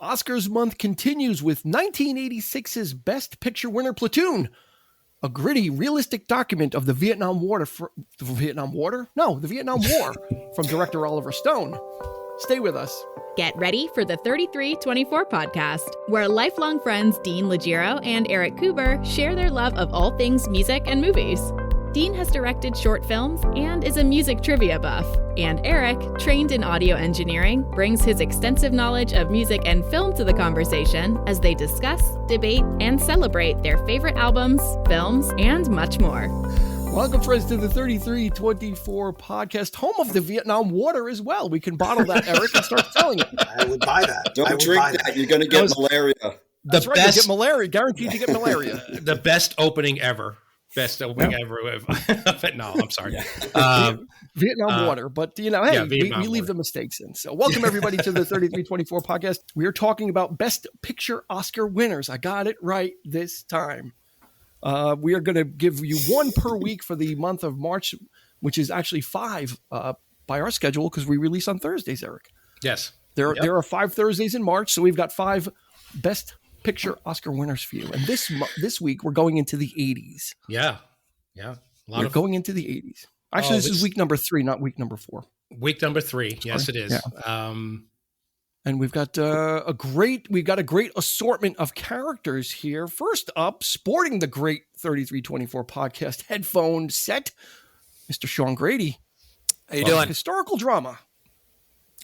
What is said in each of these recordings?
Oscars month continues with 1986's Best Picture winner Platoon, a gritty, realistic document of the Vietnam War from director Oliver Stone. Stay with us. Get ready for the 3324 podcast, where lifelong friends Dean Legiro and Eric Kuber share their love of all things music and movies. Dean has directed short films and is a music trivia buff. And Eric, trained in audio engineering, brings his extensive knowledge of music and film to the conversation as they discuss, debate, and celebrate their favorite albums, films, and much more. Welcome, friends, to the 3324 podcast, home of the Vietnam Water as well. We can bottle that, Eric, and start selling it. I would buy that. Don't drink that. You're going to get malaria. That's right. You get malaria. Guaranteed to get malaria. The best opening ever. Best opening ever. No, I'm sorry. Vietnam Water. But, hey, we leave the mistakes in. So welcome, everybody, to the 3324 podcast. We are talking about Best Picture Oscar winners. I got it right this time. We are going to give you one per week for the month of March, which is actually 5 by our schedule because we release on Thursdays, Eric. Yes. There are 5 Thursdays in March, so we've got 5 Best Picture Oscar winners for you. And this week, we're going into the 80s. Yeah. We're going into the 80s. Actually, this is week number 3, not week number 4. Week number 3. Yes, it is. Yeah. And we've got a great assortment of characters here. First up, sporting the great 3324 podcast headphone set, Mr. Sean Grady. How you doing? Historical drama.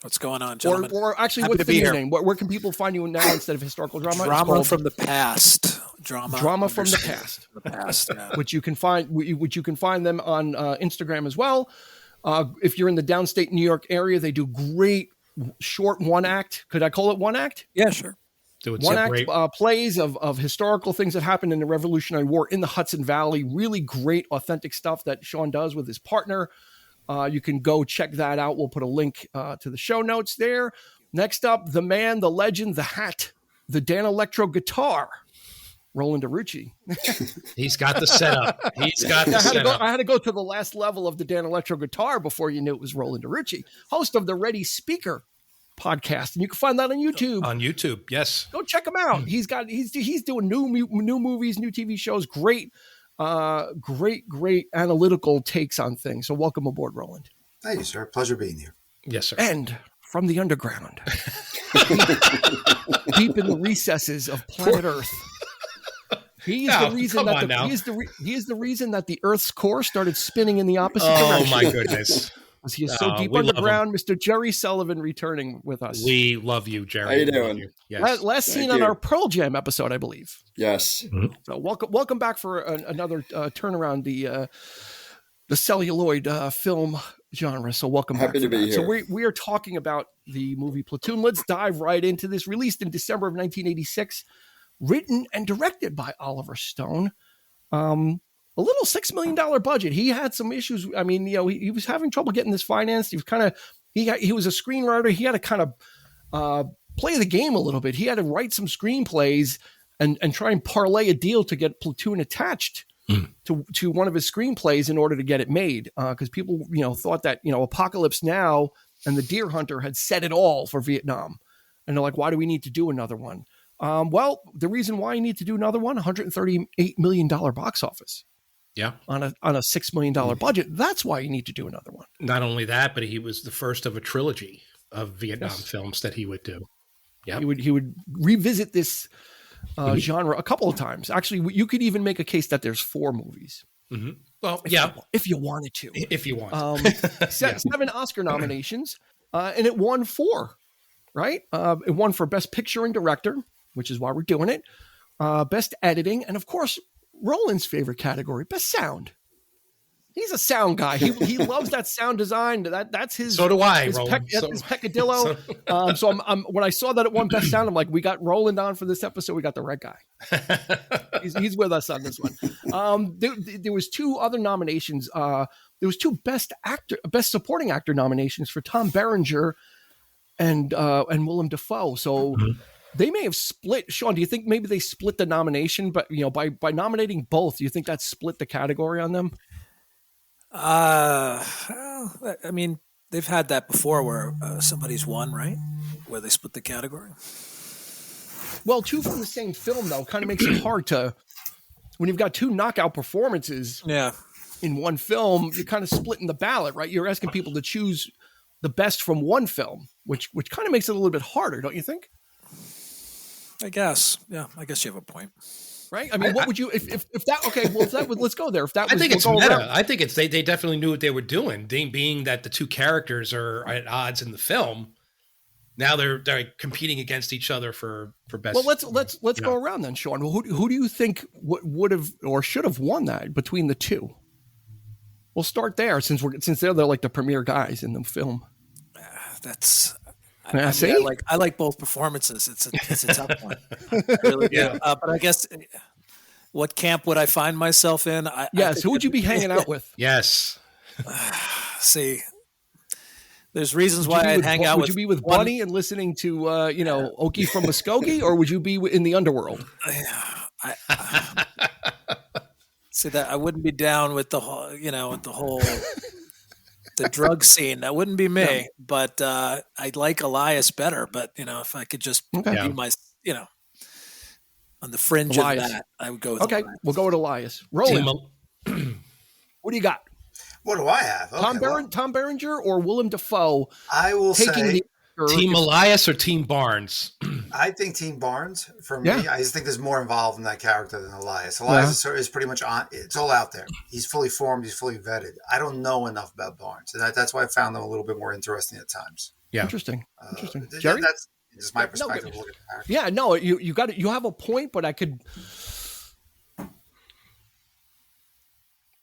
What's going on, gentlemen? Or actually, what's the new name? Where can people find you now instead of historical drama? Drama from the past. Drama from the past. The past. Yeah. Which you can find them on Instagram as well. If you're in the downstate New York area, they do great short one act. Could I call it one act? Yeah, sure. Do it one act plays of historical things that happened in the Revolutionary War in the Hudson Valley. Really great, authentic stuff that Sean does with his partner. You can go check that out. We'll put a link to the show notes there. Next up, the man, the legend, the hat, the Dan Electro guitar, Roland Uruci. He's got the setup. I had to go to the last level of the Dan Electro guitar before you knew it was Roland Uruci, host of the Ready Speaker podcast, and you can find that on YouTube. On YouTube, yes. Go check him out. He's doing new movies, new TV shows. Great analytical takes on things. So welcome aboard, Roland. Thank you, sir. Pleasure being here. Yes, sir. And from the underground, deep in the recesses of planet Earth. He is the reason that the Earth's core started spinning in the opposite direction. Oh my goodness. He is so deep underground. Mr. Gerry Sullivan returning with us. We love you, Gerry. How you doing? Yes. Last seen on our Pearl Jam episode, I believe. Yes. Mm-hmm. So welcome back for another turnaround the celluloid film genre. So welcome back. Happy to be here. So we are talking about the movie Platoon. Let's dive right into this. Released in December of 1986, written and directed by Oliver Stone. A little $6 million budget. He had some issues. I mean, he was having trouble getting this financed. He was he was a screenwriter. He had to kind of play the game a little bit. He had to write some screenplays and try and parlay a deal to get Platoon attached to one of his screenplays in order to get it made. Because people, thought that, Apocalypse Now and The Deer Hunter had said it all for Vietnam. And they're like, why do we need to do another one? Well, the reason why you need to do another one, $138 million box office. Yeah. On a $6 million budget. That's why you need to do another one. Not only that, but he was the first of a trilogy of Vietnam films that he would do. Yeah. He would revisit this genre a couple of times. Actually, you could even make a case that there's 4 movies. Mm-hmm. Well, if you wanted to. If you want. 7 Oscar nominations, and it won 4, right? It won for Best Picture and Director, which is why we're doing it. Best Editing, and of course, Roland's favorite category, Best Sound. He's a sound guy. He loves that sound design. That's his. So do I, his Roland. His peccadillo. So I'm when I saw that it won Best Sound, I'm like, we got Roland on for this episode. We got the right guy. He's with us on this one. There was 2 other nominations. There was 2 Best Supporting Actor nominations for Tom Berenger and Willem Dafoe. So. Mm-hmm. They may have split. Sean, do you think maybe they split the nomination? But by nominating both, do you think that split the category on them? I mean, they've had that before where somebody's won, right? Where they split the category. Well, two from the same film, though, kind of makes it hard to, when you've got two knockout performances in one film, you're kind of splitting the ballot, right? You're asking people to choose the best from one film, which kind of makes it a little bit harder, don't you think? I guess. Yeah, I guess you have a point. Right? I mean, what would you, if that, okay, well, if that would, let's go there. If that was, I think it's meta. I think it's, they definitely knew what they were doing, being that the two characters are at odds in the film. Now they're competing against each other for best. Well, let's go around then, Sean. Who do you think would have or should have won that between the two? We'll start there since they're like the premier guys in the film. That's. I like both performances. It's a tough one. Really, yeah. But I guess, what camp would I find myself in? Who would you be hanging out with? Yes. See, there's reasons why I'd hang out with. Would you be with Bunny and listening to Okie from Muskogee, or would you be in the underworld? See that I wouldn't be down with the whole, the drug scene. That wouldn't be me. But I like Elias better. But if I could just be my, on the fringe Elias. of that, I would go with Okay, Elias. we'll go with Elias. Roland, what do you got? What do I have? Okay, Tom Berenger or Willem Dafoe? I will say Team Elias or Team Barnes? I think Team Barnes for me. I just think there's more involved in that character than Elias. Elias is pretty much on. It's all out there. He's fully formed. He's fully vetted. I don't know enough about Barnes, and that's why I found them a little bit more interesting at times. Yeah, interesting. Gerry? That's just my perspective. Look at the character. Yeah, no, you got it. You have a point, but I could.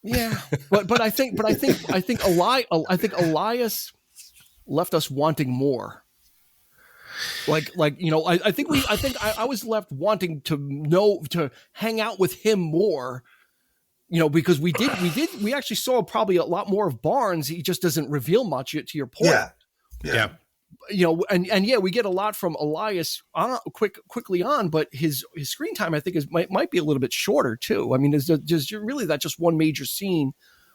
Yeah, but I think Elias left us wanting more. I was left wanting to hang out with him more. Because we actually saw probably a lot more of Barnes. He just doesn't reveal much, to your point. Yeah. We get a lot from Elias quickly on, but his screen time, I think, might be a little bit shorter too. I mean, there's really that just one major scene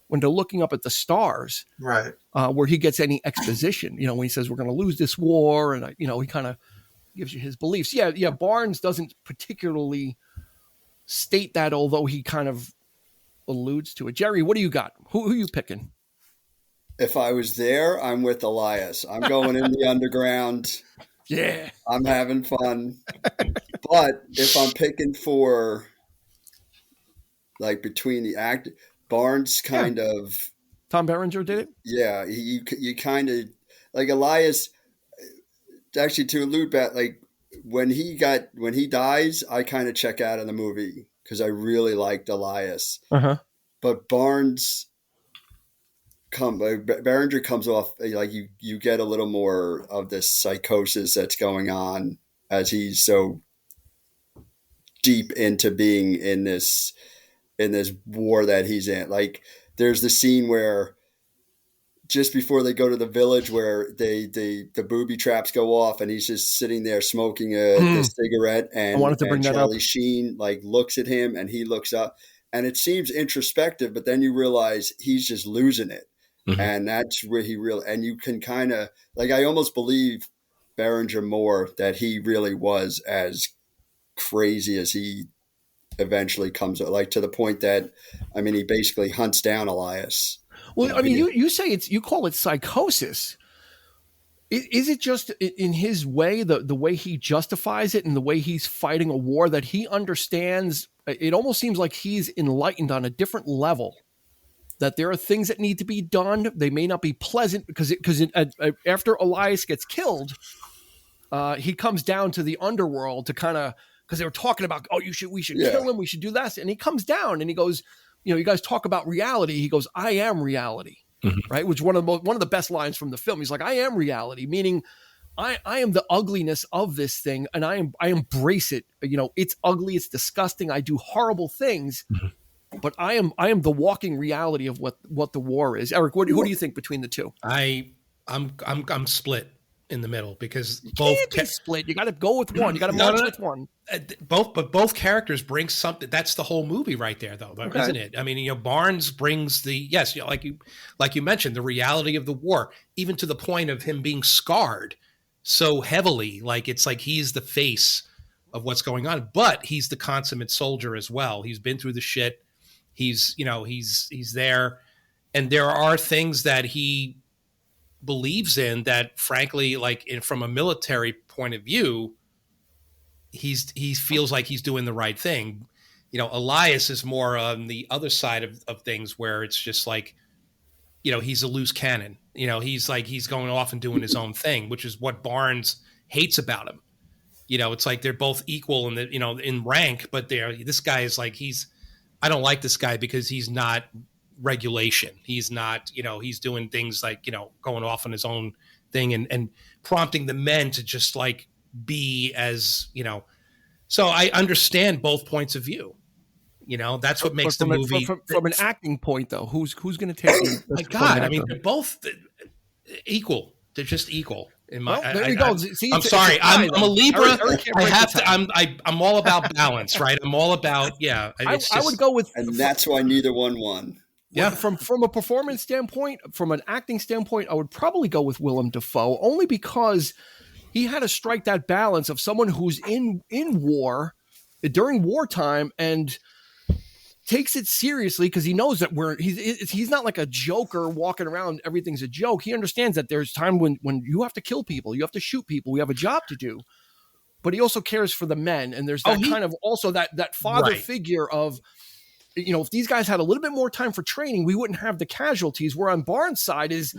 when they're looking up at the stars, right? Where he gets any exposition, when he says we're going to lose this war, and he kind of gives you his beliefs. Yeah. Barnes doesn't particularly state that, although he kind of alludes to it. Gerry, what do you got? Who are you picking? If I was there, I'm with Elias. I'm going in the underground. Yeah. I'm having fun. But if I'm picking for, between the act, Barnes kind of. Tom Berenger did it? Yeah. You kind of, Elias, actually to allude back, when he dies, I kind of check out of the movie because I really liked Elias. Uh-huh. But Berenger comes off you get a little more of this psychosis that's going on as he's so deep into being in this war that he's in. There's the scene where just before they go to the village where the booby traps go off and he's just sitting there smoking a cigarette, and, I wanted to bring that Charlie up. Sheen looks at him and he looks up, and it seems introspective, but then you realize he's just losing it. Mm-hmm. And that's where and you can kind of I almost believe Berenger more that he really was as crazy as he eventually comes to the point that, he basically hunts down Elias. Well, you say you call it psychosis. Is it just in his way, the way he justifies it and the way he's fighting a war that he understands? It almost seems like he's enlightened on a different level. That there are things that need to be done. They may not be pleasant because after Elias gets killed, he comes down to the underworld to because they were talking about, we should kill him. We should do this. And he comes down and he goes, you guys talk about reality. He goes, I am reality. Mm-hmm. Right. Which one of the best lines from the film. He's like, I am reality, meaning I am the ugliness of this thing. And I embrace it. It's ugly. It's disgusting. I do horrible things. Mm-hmm. But I am the walking reality of what the war is. Eric, who do you think between the two? I'm split in the middle because both can't be split. You got to go with one. You got to march with one. Both characters bring something. That's the whole movie right there, though, isn't it? Barnes brings like you mentioned, the reality of the war, even to the point of him being scarred so heavily. It's like he's the face what's going on. But he's the consummate soldier as well. He's been through the shit. He's there. And there are things that he believes in that, frankly, like from a military point of view, he feels like he's doing the right thing. Elias is more on the other side of things, where it's just like, he's a loose cannon. He's going off and doing his own thing, which is what Barnes hates about him. It's like they're both equal in in rank, but this guy is like, I don't like this guy because he's not regulation. He's not, he's doing things like, going off on his own thing and prompting the men to just like be as, so I understand both points of view. That's what makes the movie from an acting point, though. Who's going to take? My God, I mean, they're both equal. They're just equal. There you go. See, I'm sorry. I'm a Libra. I have to. I'm all about balance, right? I'm all about I would go with, and that's why neither one won. Yeah. From a performance standpoint, from an acting standpoint, I would probably go with Willem Dafoe, only because he had to strike that balance of someone who's in war during wartime and takes it seriously, because he knows that he's not like a joker walking around, everything's a joke. He understands that there's time when you have to kill people, you have to shoot people, we have a job to do. But he also cares for the men, and there's that kind of also that father figure of, if these guys had a little bit more time for training, we wouldn't have the casualties. Where on Barnes' side is,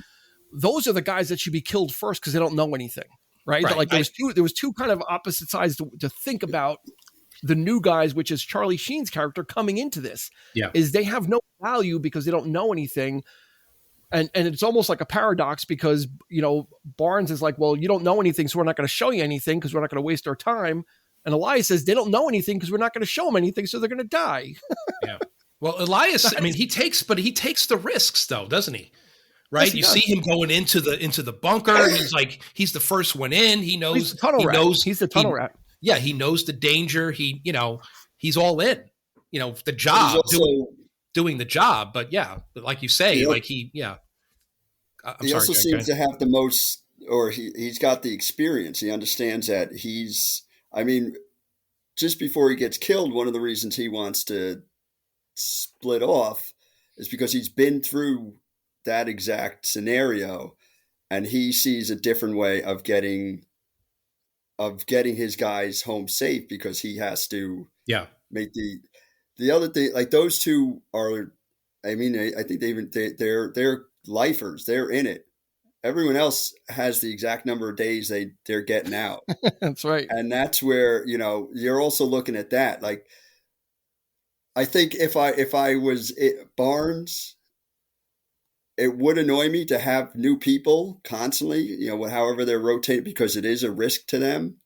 those are the guys that should be killed first because they don't know anything, right? Like there was two kind of opposite sides to think about. The new guys, which is Charlie Sheen's character coming into this, is they have no value because they don't know anything. And it's almost like a paradox, because, Barnes is like, well, you don't know anything, so we're not going to show you anything because we're not going to waste our time. And Elias says they don't know anything because we're not going to show them anything, so they're going to die. Yeah. Well, Elias, I mean, he takes the risks, though, doesn't he? Right. Yes, see him going into the bunker. He's the first one in. He knows. He's the tunnel rat. Yeah, he knows the danger. He's all in. The job, doing the job. But like you say, I'm he sorry, also seems to have the most, or he's got the experience. He understands that just before he gets killed, one of the reasons he wants to split off is because he's been through that exact scenario, and he sees a different way of getting his guys home safe, because he has to make the other thing. Like, those two are, I think they're lifers. They're in it. Everyone else has the exact number of days they're getting out. That's right. And that's where, you're also looking at that. Like, I think if I was Barnes, it would annoy me to have new people constantly, however they're rotating, because it is a risk to them.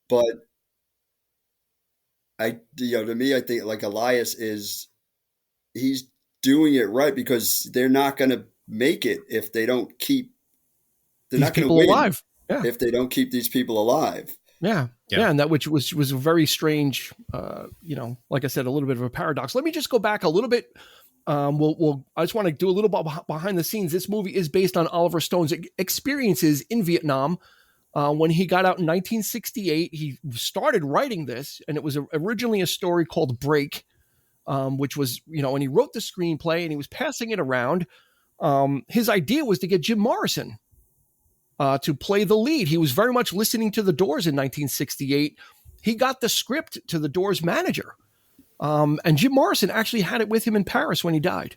But to me, I think like Elias he's doing it right, because they're not going to make it if they don't keep, they're not going to win alive. If they don't keep these people alive. Yeah. And that, which was a very strange, like I said, a little bit of a paradox. Let me just go back a little bit. I just want to do a little bit behind the scenes. This movie is based on Oliver Stone's experiences in Vietnam. When he got out in 1968, he started writing this, and it was originally a story called Break, which was, and he wrote the screenplay and he was passing it around. His idea was to get Jim Morrison to play the lead. He was very much listening to the Doors in 1968. He got the script to the Doors manager. And Jim Morrison actually had it with him in Paris when he died.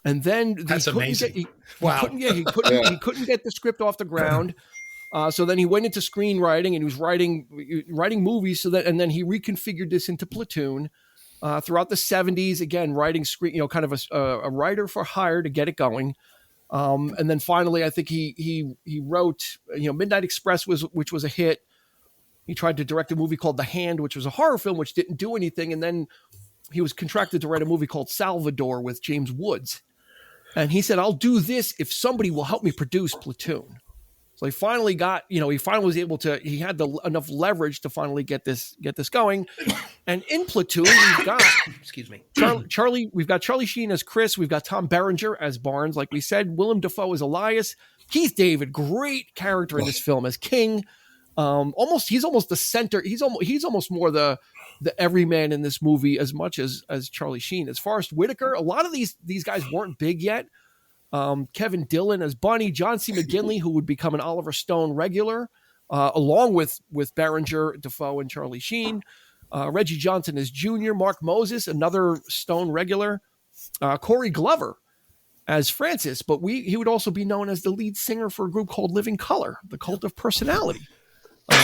And then that's amazing. He couldn't get the script off the ground. So then he went into screenwriting, and he was writing movies. And then he reconfigured this into Platoon throughout the 70s. Again, writing screen, kind of a writer for hire to get it going. And then finally, I think he wrote, Midnight Express which was a hit. He tried to direct a movie called The Hand, which was a horror film, which didn't do anything. And then he was contracted to write a movie called Salvador with James Woods. And he said, I'll do this if somebody will help me produce Platoon. So he finally got, was able to, he had enough leverage to finally get this going. And in Platoon, we've got, excuse me, we've got Charlie Sheen as Chris. We've got Tom Berenger as Barnes. Like we said, Willem Dafoe as Elias. Keith David, great character in this film as King. He's almost the center. He's almost more the everyman in this movie as much as Charlie Sheen. As Forrest Whitaker, a lot of these guys weren't big yet. Kevin Dillon as Bunny, John C. McGinley, who would become an Oliver Stone regular, along with Berenger, Defoe, and Charlie Sheen. Reggie Johnson as Junior, Mark Moses, another Stone regular, Corey Glover as Francis, but he would also be known as the lead singer for a group called Living Color, the Cult of Personality. He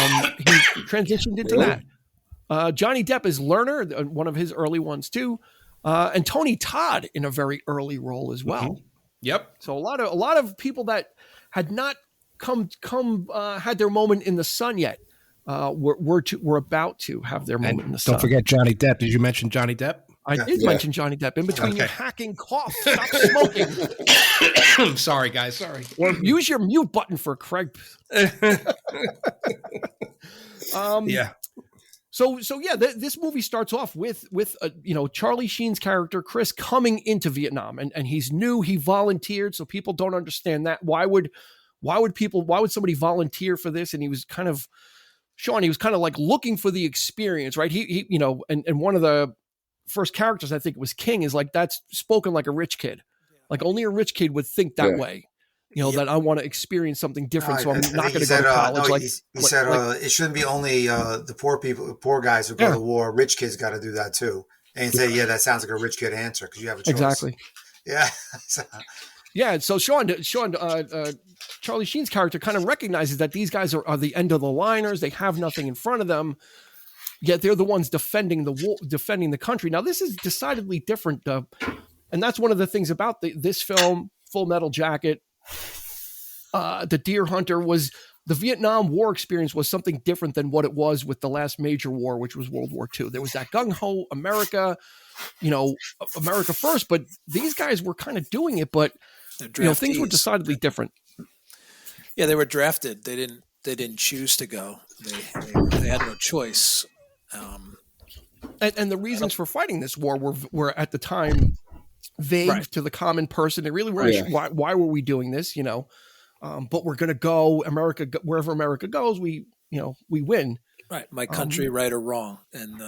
transitioned into that. Johnny Depp as Lerner, one of his early ones too, and Tony Todd in a very early role as well. Mm-hmm. Yep. So a lot of people that had not had their moment in the sun yet. We're about to have their moment in the sun. Don't forget Johnny Depp. Did you mention Johnny Depp? I did mention Johnny Depp in between your hacking cough. Stop smoking. Sorry, guys. Sorry. Or use your mute button for Craig. Yeah. So this movie starts off with Charlie Sheen's character Chris coming into Vietnam, and he's new. He volunteered, so people don't understand that. Why would somebody volunteer for this? And he was kind of like looking for the experience, right? He and one of the first characters, I think it was King, is like, that's spoken like a rich kid. Like only a rich kid would think that way. That I want to experience something different, so I'm not going to go to college. He said it shouldn't be only the poor guys who go to war. Rich kids got to do that too. And he said, that sounds like a rich kid answer because you have a choice. Exactly. Yeah. Yeah. So Sean, Charlie Sheen's character kind of recognizes that these guys are the end of the liners. They have nothing in front of them, yet they're the ones defending the country. Now, this is decidedly different, and that's one of the things about this film, Full Metal Jacket. The Deer Hunter was the Vietnam War experience was something different than what it was with the last major war, which was World War II. There was that gung-ho America first, but these guys were kind of doing it, but things were decidedly different. Yeah, they were drafted. They didn't choose to go. They had no choice. And the reasons for fighting this war were at the time vague to the common person. They really were. Why were we doing this? But we're going to go wherever America goes. We win. Right. My country, right or wrong. And,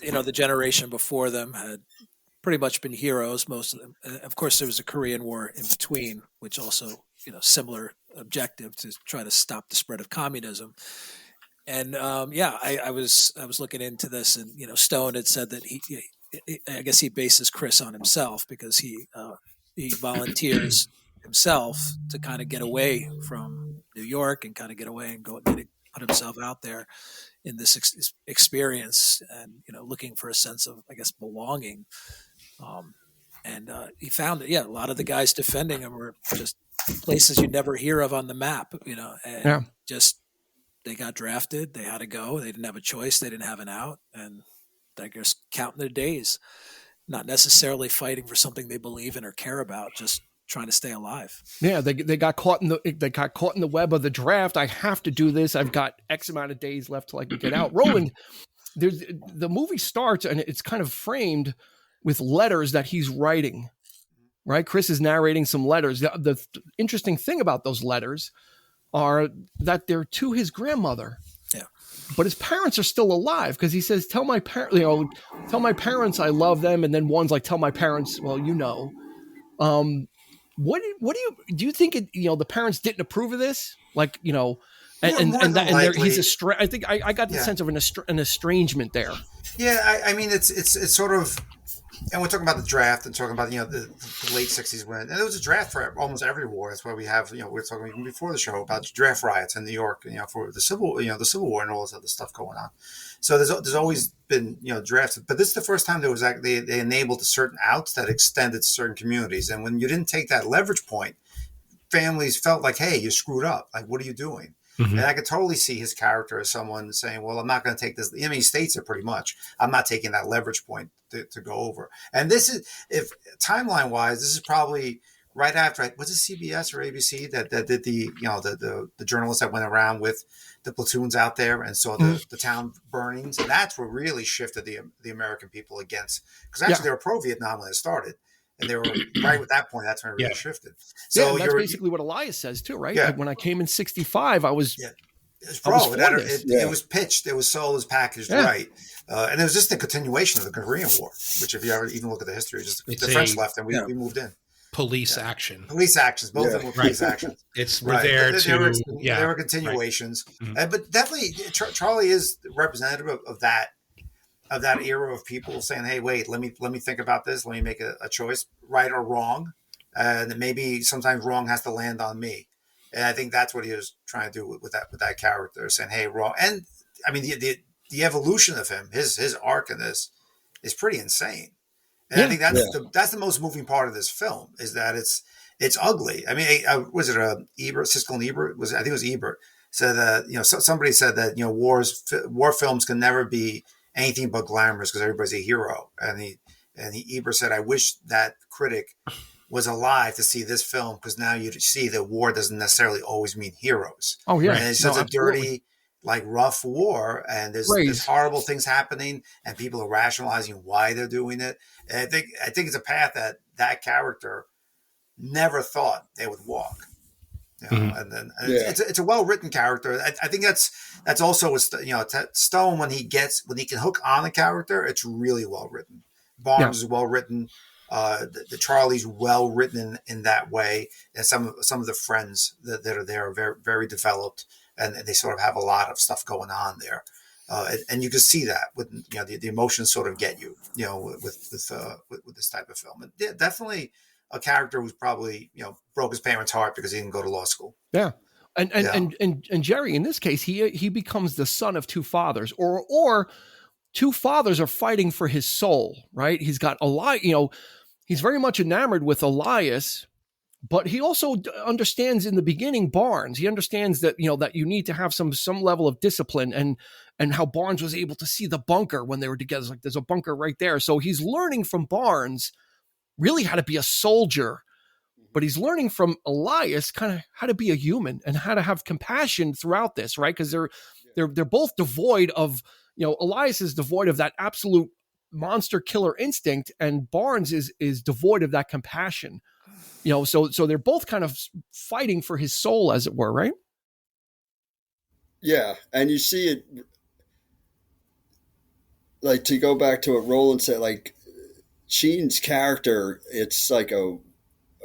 the generation before them had pretty much been heroes. Most of them. Of course, there was a Korean War in between, which also, similar objective to try to stop the spread of communism. And, I was looking into this, and, Stone had said that I guess he bases Chris on himself because he volunteers himself to kind of get away from New York and kind of get away and go put himself out there in this experience and, looking for a sense of, I guess, belonging. And he found that, a lot of the guys defending him were just places you'd never hear of on the map, and just they got drafted. They had to go. They didn't have a choice. They didn't have an out. And I guess counting their days, not necessarily fighting for something they believe in or care about, just trying to stay alive. Yeah, they got caught in the web of the draft. I have to do this. I've got X amount of days left till I can get out. Roland, the movie starts and it's kind of framed with letters that he's writing. Right, Chris is narrating some letters. The interesting thing about those letters are that they're to his grandmother. Yeah. But his parents are still alive because he says, tell my parents I love them. And then one's like, tell my parents, well, what do you think the parents didn't approve of this? Like, he's I think I got the sense of an estrangement there. Yeah. I mean, it's sort of, and we're talking about the draft and talking about, the late 60s when, and there was a draft for almost every war. That's why we have, we're talking even before the show about draft riots in New York, for the Civil War and all this other stuff going on. So there's always been, drafts, but this is the first time there was they enabled certain outs that extended to certain communities. And when you didn't take that leverage point, families felt like, hey, you screwed up. Like, what are you doing? Mm-hmm. And I could totally see his character as someone saying, well, I'm not going to take this. I mean, he states it pretty much. I'm not taking that leverage point to go over. And this is, if timeline wise, this is probably right after, was it CBS or ABC that did the journalists that went around with the platoons out there and saw the town burnings. And that's what really shifted the American people against, because actually they were pro-Vietnam when it started. And they were right at that point. That's when it really shifted. So that's basically what Elias says too, right? Yeah. Like when I came in '65, I was It was pitched. It was sold, it was packaged right. And it was just a continuation of the Korean War, which if you ever even look at the history, the French left and we moved in. Police action. Police actions. Both of them were police actions. There were continuations. Right. But definitely Charlie is representative of that era of people saying, hey, wait, let me think about this. Let me make a choice, right or wrong. And maybe sometimes wrong has to land on me. And I think that's what he was trying to do with that character, saying, "Hey, wrong." And I mean, the evolution of him, his arc in this, is pretty insane. And I think that's the most moving part of this film, is that it's ugly. I mean, was it Ebert, Siskel and Ebert? I think it was Ebert said that somebody said that war films can never be anything but glamorous because everybody's a hero. And Ebert said, "I wish that critic was alive to see this film, because now you see that war doesn't necessarily always mean heroes." Oh yeah, and it's such a dirty, like rough war, and there's horrible things happening, and people are rationalizing why they're doing it. And I think it's a path that character never thought they would walk. And then it's a well written character. I think that's also Stone, when he can hook on a character, it's really well written. Barnes is well written. The Charlie's well written in that way, and some of the friends that are there are very, very developed, and they sort of have a lot of stuff going on there, and you can see that with the emotions sort of get you with this type of film. And definitely a character who's probably broke his parents' heart because he didn't go to law school. Yeah. And Gerry, in this case, he becomes the son of two fathers, or two fathers are fighting for his soul, right? He's got he's very much enamored with Elias, but he also understands in the beginning Barnes. He understands that that you need to have some level of discipline, and how Barnes was able to see the bunker when they were together. It's like, there's a bunker right there. So he's learning from Barnes really how to be a soldier, but he's learning from Elias kind of how to be a human and how to have compassion throughout this, right? Because they're both devoid of, Elias is devoid of that absolute monster killer instinct, and Barnes is devoid of that compassion. So they're both kind of fighting for his soul, as it were, right? Yeah, and you see it, like, to go back to what Roland said, like Sheen's character, it's like a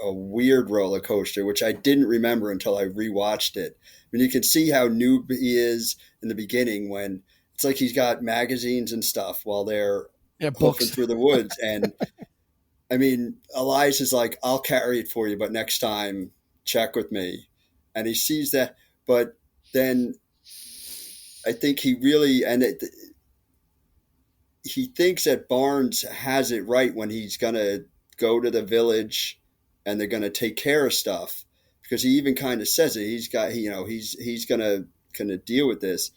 weird roller coaster, which I didn't remember until I rewatched it. I mean, you can see how noob he is in the beginning, when it's like he's got magazines and stuff while they're walking through the woods. And I mean, Elias is like, "I'll carry it for you, but next time check with me." And he sees that, but then I think he really, he thinks that Barnes has it right when he's going to go to the village and they're going to take care of stuff, because he even kind of says it. He's got, he's going to deal with this.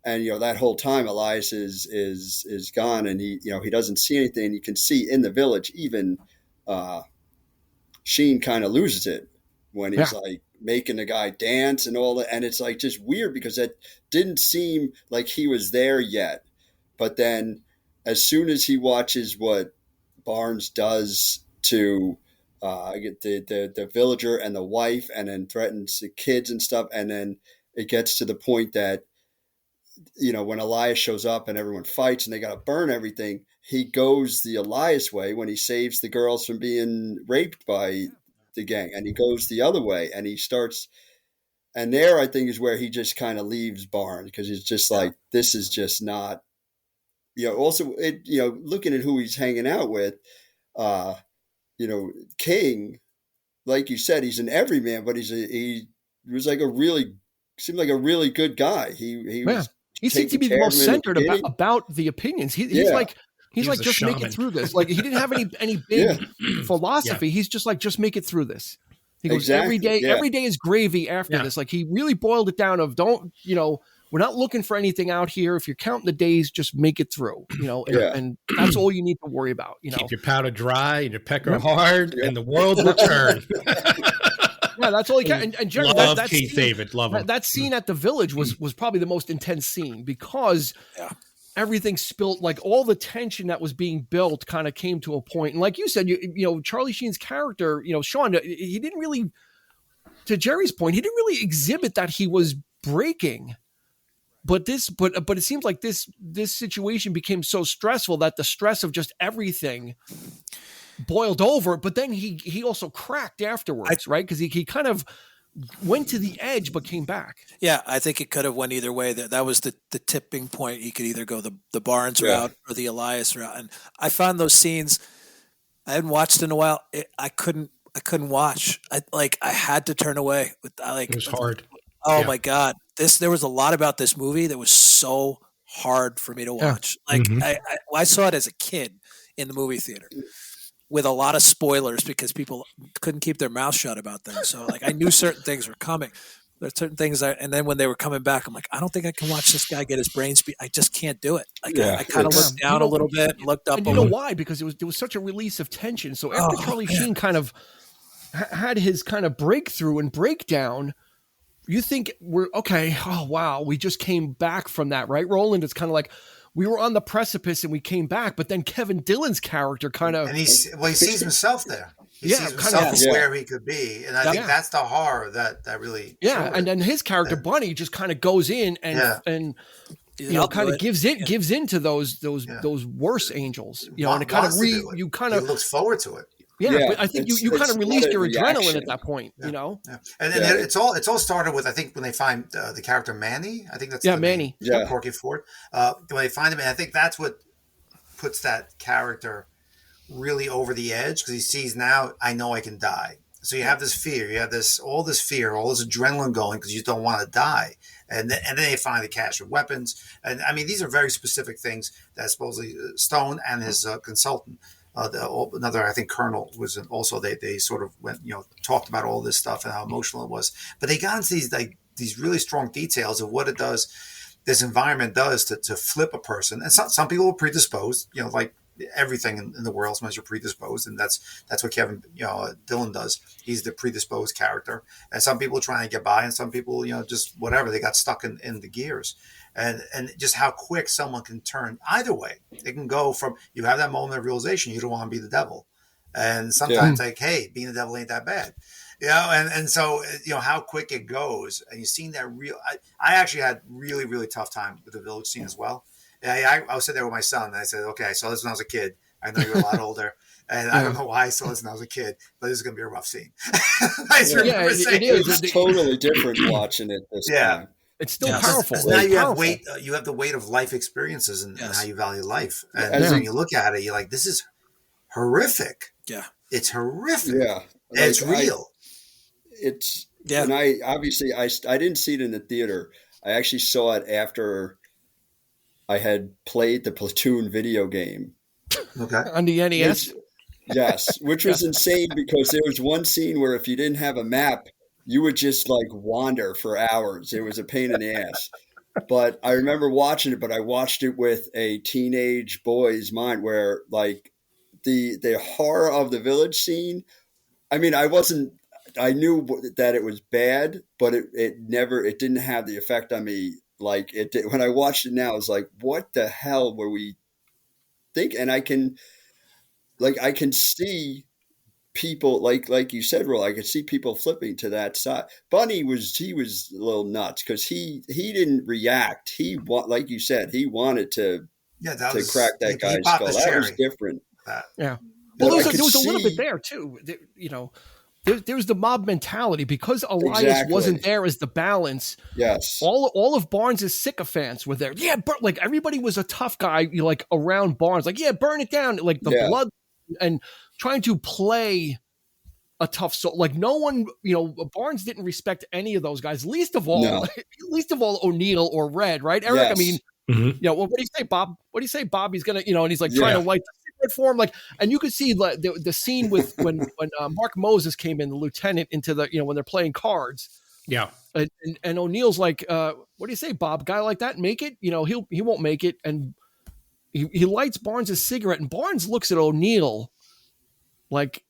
And, that whole time Elias is gone, and he doesn't see anything. You can see in the village, even Sheen kind of loses it when he's like making the guy dance and all that. And it's like just weird, because that didn't seem like he was there yet. But then as soon as he watches what Barnes does to the villager and the wife, and then threatens the kids and stuff, and then it gets to the point that, when Elias shows up and everyone fights and they got to burn everything, he goes the Elias way when he saves the girls from being raped by the gang, and he goes the other way, and he starts. And there, I think, is where he just kind of leaves Barnes, because he's just like, this is just not. Also, looking at who he's hanging out with, King, like you said, he's an everyman, but he was like seemed like a really good guy. He seemed to be the most centered about the opinions. He's like just make it through this. Like, he didn't have any big philosophy. Yeah. He's just like, just make it through this. He goes, every day is gravy after this. Like, he really boiled it down of, we're not looking for anything out here. If you're counting the days, just make it through, and that's all you need to worry about. Keep your powder dry and your pecker hard, and the world will turn. Yeah, that's all he can. And Gerry, love Keith David, love him. That scene at the village was probably the most intense scene, because everything spilled, like all the tension that was being built kind of came to a point. And like you said, Charlie Sheen's character, Sean, he didn't really, to Gerry's point, he didn't really exhibit that he was breaking. But it seems like this situation became so stressful that the stress of just everything boiled over. But then he also cracked afterwards, right? Because he kind of went to the edge but came back. Yeah, I think it could have went either way. That was the tipping point. He could either go the Barnes route or the Elias route. And I found those scenes I hadn't watched in a while. I couldn't watch. I had to turn away. It was hard. Oh my God. There was a lot about this movie that was so hard for me to watch. I saw it as a kid in the movie theater with a lot of spoilers because people couldn't keep their mouth shut about them. So I knew certain things were coming. There's certain things and then when they were coming back, I'm like, I don't think I can watch this guy get his brains beat. I just can't do it. I kind of looked down a little bit, and looked up. And you know why? Because there was such a release of tension. So after Charlie Sheen kind of had his kind of breakthrough and breakdown, you think we're okay. Oh, wow. We just came back from that, right, Roland? It's kind of like we were on the precipice and we came back, but then Kevin Dillon's character kind of... And he sees himself there. He sees himself where he could be. And I think that's the horror that really... Yeah, and then his character, Bunny, just kind of goes in and kind of gives into those worse angels. And it kind of he looks forward to it. Yeah, but I think you kind of released your adrenaline at that point, Yeah. And then it's all started with, I think, when they find the character Manny. I think that's Manny. Corky Ford. When they find him, and I think that's what puts that character really over the edge because he sees now, I know I can die. So you have this fear, you have all this fear, all this adrenaline going because you don't want to die. And then they find the cache of weapons. And I mean, these are very specific things that supposedly Stone and his consultant, another, I think, colonel was also, they sort of went, talked about all this stuff and how emotional it was. But they got into these really strong details of what it does, this environment does to flip a person. And some people are predisposed, like everything in the world, sometimes you're predisposed. And that's what Kevin, Dillon does. He's the predisposed character. And some people are trying to get by and some people, just whatever, they got stuck in the gears. And just how quick someone can turn either way. It can go from, you have that moment of realization, you don't want to be the devil. And sometimes hey, being the devil ain't that bad. And so, how quick it goes. And you've seen that I actually had really, really tough time with the village scene as well. I was sitting there with my son and I said, okay, I saw this when I was a kid. I know you're a lot older. And I don't know why I saw this when I was a kid, but this is going to be a rough scene. It is. It's totally different watching it this time. It's still powerful. Now you have weight. You have the weight of life experiences and how you value life. And when you look at it, you're like, this is horrific. Yeah, it's horrific. Yeah, it's real. And I obviously I didn't see it in the theater. I actually saw it after I had played the Platoon video game. Okay, on the NES. Which was insane because there was one scene where if you didn't have a map, you would just wander for hours. It was a pain in the ass. But I remember watching it, but I watched it with a teenage boy's mind where the horror of the village scene. I mean, I knew that it was bad, but it didn't have the effect on me like it did. When I watched it now, I was like, what the hell were we thinking? And I can see people like you said, Roland, I could see people flipping to that side. Bunny was a little nuts because he didn't react. Like you said, he wanted to crack that guy's skull. That was different. Yeah. Well, there was a little bit there too. There was the mob mentality because Elias wasn't there as the balance. Yes. All of Barnes' sycophants were there. Yeah, but everybody was a tough guy, around Barnes. Burn it down. Blood and trying to play a tough soul. No one, Barnes didn't respect any of those guys. Least of all O'Neill or Red, right? Eric, yes. I mean, what do you say, Bob? What do you say, Bob? He's gonna, and he's trying to light the cigarette for him, and you could see the scene with when Mark Moses came in, the lieutenant, into the, when they're playing cards. Yeah. And O'Neill's like, what do you say, Bob? Guy like that make it? He won't make it. And he lights Barnes' cigarette, and Barnes looks at O'Neill like,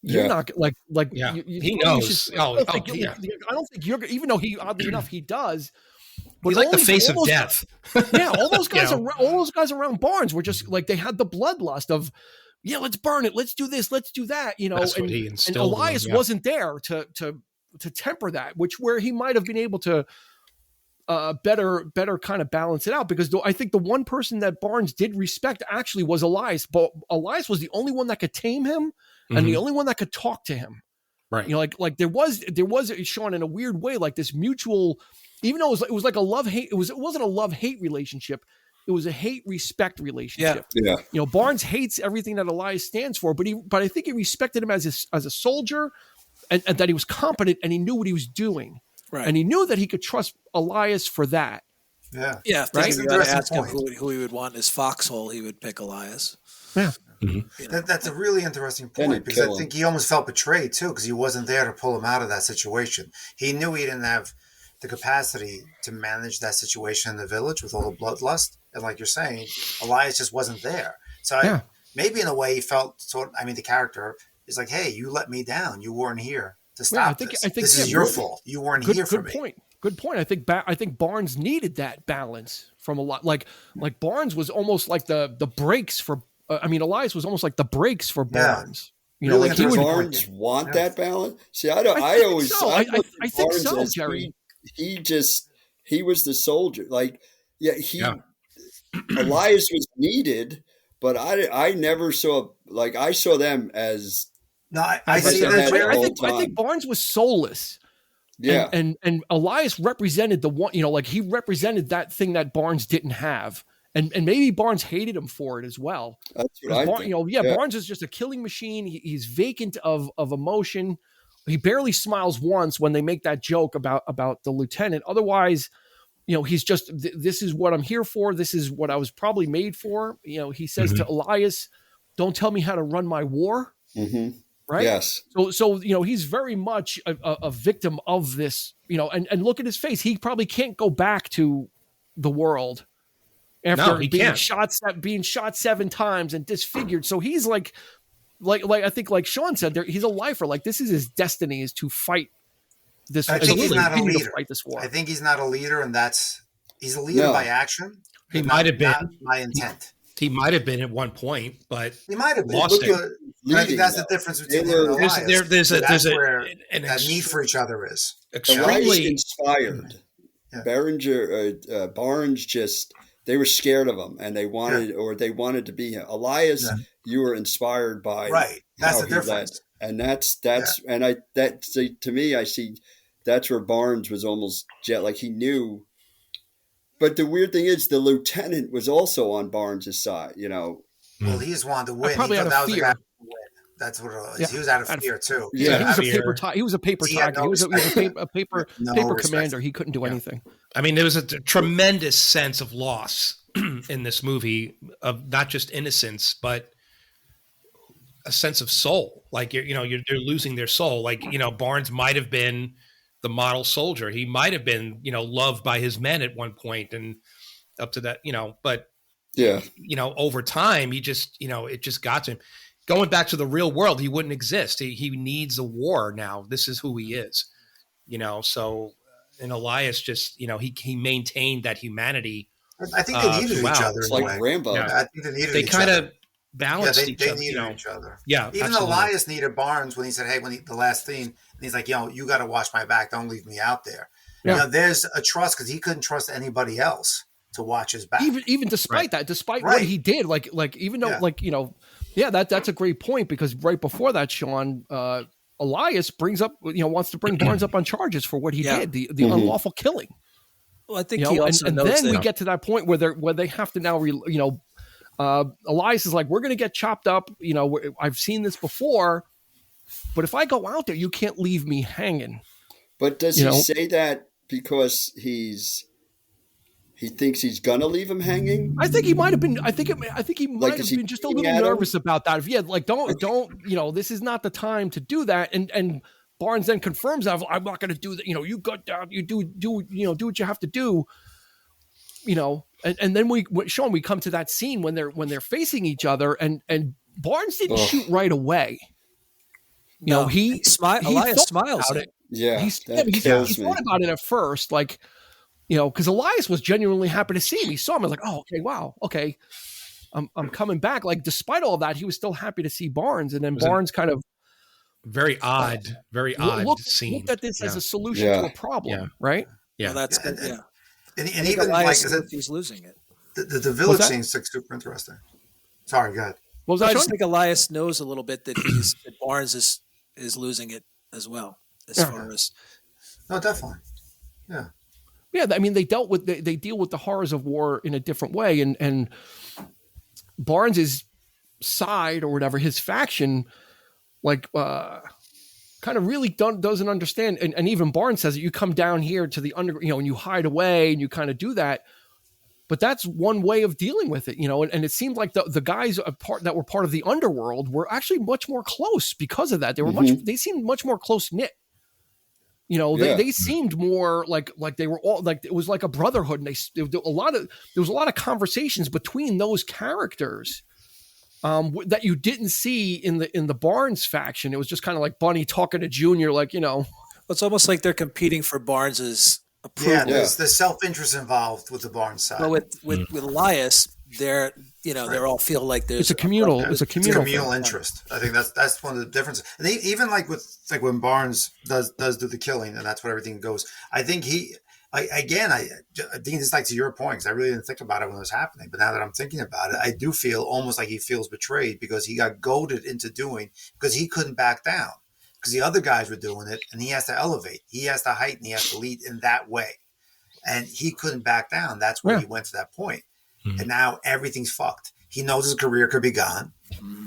you're not he knows. I don't think you're, even though he, oddly enough, he does. But he's like the face of death. Yeah, all those guys around Barnes were just they had the bloodlust of, let's burn it, let's do this, let's do that. That's what he instilled. And Elias wasn't there to temper that, where he might have been able to better kind of balance it out, because I think the one person that Barnes did respect actually was Elias, but Elias was the only one that could tame him and the only one that could talk to him. Right. You know, like there was Sean, in a weird way, like this mutual, even though it was like a love-hate, it wasn't a love-hate relationship. It was a hate-respect relationship. Yeah. You know, Barnes hates everything that Elias stands for, but I think he respected him as a soldier, and that he was competent and he knew what he was doing. Right. And he knew that he could trust Elias for that. Yeah. Yeah. Right? If you were to ask him who he would want in his foxhole, he would pick Elias. Yeah. That's a really interesting point, because I think he almost felt betrayed too, because he wasn't there to pull him out of that situation. He knew he didn't have the capacity to manage that situation in the village with all the bloodlust. And like you're saying, Elias just wasn't there. So maybe in a way he felt the character is like, hey, you let me down. You weren't here to stop this. I think this is your fault. You weren't here for me. Good point. I think Barnes needed that balance from a lot. Like Barnes was almost like the brakes for. Elias was almost like the brakes for Barnes. You know, really, like Barnes want that balance. See, I think so, Gerry. He was the soldier. Like, Elias was needed, but I never saw, like, I saw them as. No, I see that. I think Barnes was soulless. Yeah. And Elias represented the one, you know, like he represented that thing that Barnes didn't have. And maybe Barnes hated him for it as well. That's what I think. Barnes is just a killing machine. He's vacant of emotion. He barely smiles once when they make that joke about the lieutenant. Otherwise, you know, he's just, this is what I'm here for. This is what I was probably made for. You know, he says to Elias, don't tell me how to run my war. Mm-hmm. Right. Yes. So, you know, he's very much a victim of this, you know, and look at his face. He probably can't go back to the world after being shot 7 times and disfigured. So he's like I think, like Sean said, he's a lifer. Like, this is his destiny, is to fight this. I think he's not a leader. Fight this war. I think he's not a leader, and he's a leader by action. He might have been. Not by intent. He might have been at one point, but he might have been. Lost it. I think that's the difference between him and Elias. There's where that need for each other is. Extremely inspired. Yeah. Barnes just. They were scared of him, and they wanted to be him. Elias, you were inspired by That's the difference, and to me, I see that's where Barnes was almost like he knew. But the weird thing is, the lieutenant was also on Barnes' side. You know, well, he just wanted to win. Probably out of fear. That's what it was. Yeah. He was out of fear too. Yeah, he was a paper tiger. He was a paper commander. He couldn't do anything. I mean, there was a tremendous sense of loss in this movie, of not just innocence, but a sense of soul. Like, they're losing their soul. Like, you know, Barnes might have been the model soldier. He might have been, you know, loved by his men at one point, and up to that, you know, but over time, he just, you know, it just got to him. Going back to the real world, he wouldn't exist. He needs a war now. This is who he is, you know. So, and Elias just, you know, he maintained that humanity. I think they needed each other. It's like Rambo. Yeah. I think they needed. They kind of balanced each other. They needed each other. Yeah, even Elias needed Barnes when he said, "Hey, the last thing," and he's like, "Yo, you got to watch my back. Don't leave me out there." Yeah. You know, there's a trust, because he couldn't trust anybody else to watch his back. Even despite that, despite what he did, like even though you know. Yeah, that's a great point, because right before that, Sean, Elias wants to bring Barnes up on charges for what he did, the unlawful killing. Well, I think he also knows and then we get to that point where they have to now, Elias is like, we're going to get chopped up. You know, I've seen this before, but if I go out there, you can't leave me hanging. But does he say that because he thinks he's gonna leave him hanging? I think he might have been. I think he might have been just a little nervous about that. Yeah, like don't. You know, this is not the time to do that. And Barnes then confirms that I'm not going to do that. You know, you got down. You do what you have to do. You know, and then we come to that scene when they're facing each other, and Barnes didn't shoot right away. You know, Elias smiles at it. Yeah, he thought about it at first, like. You know, because Elias was genuinely happy to see him. He saw him. I was like, "Oh, okay, wow, okay, I'm coming back." Like, despite all that, he was still happy to see Barnes. And then Barnes kind of very odd scene. Looked at this as a solution to a problem, right? Yeah, well, that's good. Yeah, And even like I said, he's losing it. The village scene's super interesting. Sorry, go ahead. What was I that, just Sean? think Elias knows a little bit that that Barnes is losing it as well, as far as. No, definitely. Yeah. Yeah, I mean, they deal with the horrors of war in a different way, and Barnes's side or whatever, his faction, like kind of really doesn't understand. And even Barnes says that you come down here to the underground, and you hide away and you kind of do that. But that's one way of dealing with it, and it seemed like the guys that were part of the underworld were actually much more close because of that. They were they seemed much more close knit. They seemed more like they were all like, it was like a brotherhood, and there was a lot of conversations between those characters that you didn't see in the Barnes faction. It was just kind of like Bunny talking to Junior, like, It's almost like they're competing for Barnes's approval. Yeah, there's self-interest involved with the Barnes side. But with Elias, they're all feel like there's it's a communal interest. I think that's one of the differences. And even like when Barnes does do the killing, and that's what everything goes. I think I think it's like to your point, because I really didn't think about it when it was happening, but now that I'm thinking about it, I do feel almost like he feels betrayed because he got goaded into doing, because he couldn't back down. Because the other guys were doing it, and he has to elevate. He has to heighten. He has to lead in that way. And he couldn't back down. That's where he went to that point. Mm-hmm. And now everything's fucked. He knows his career could be gone.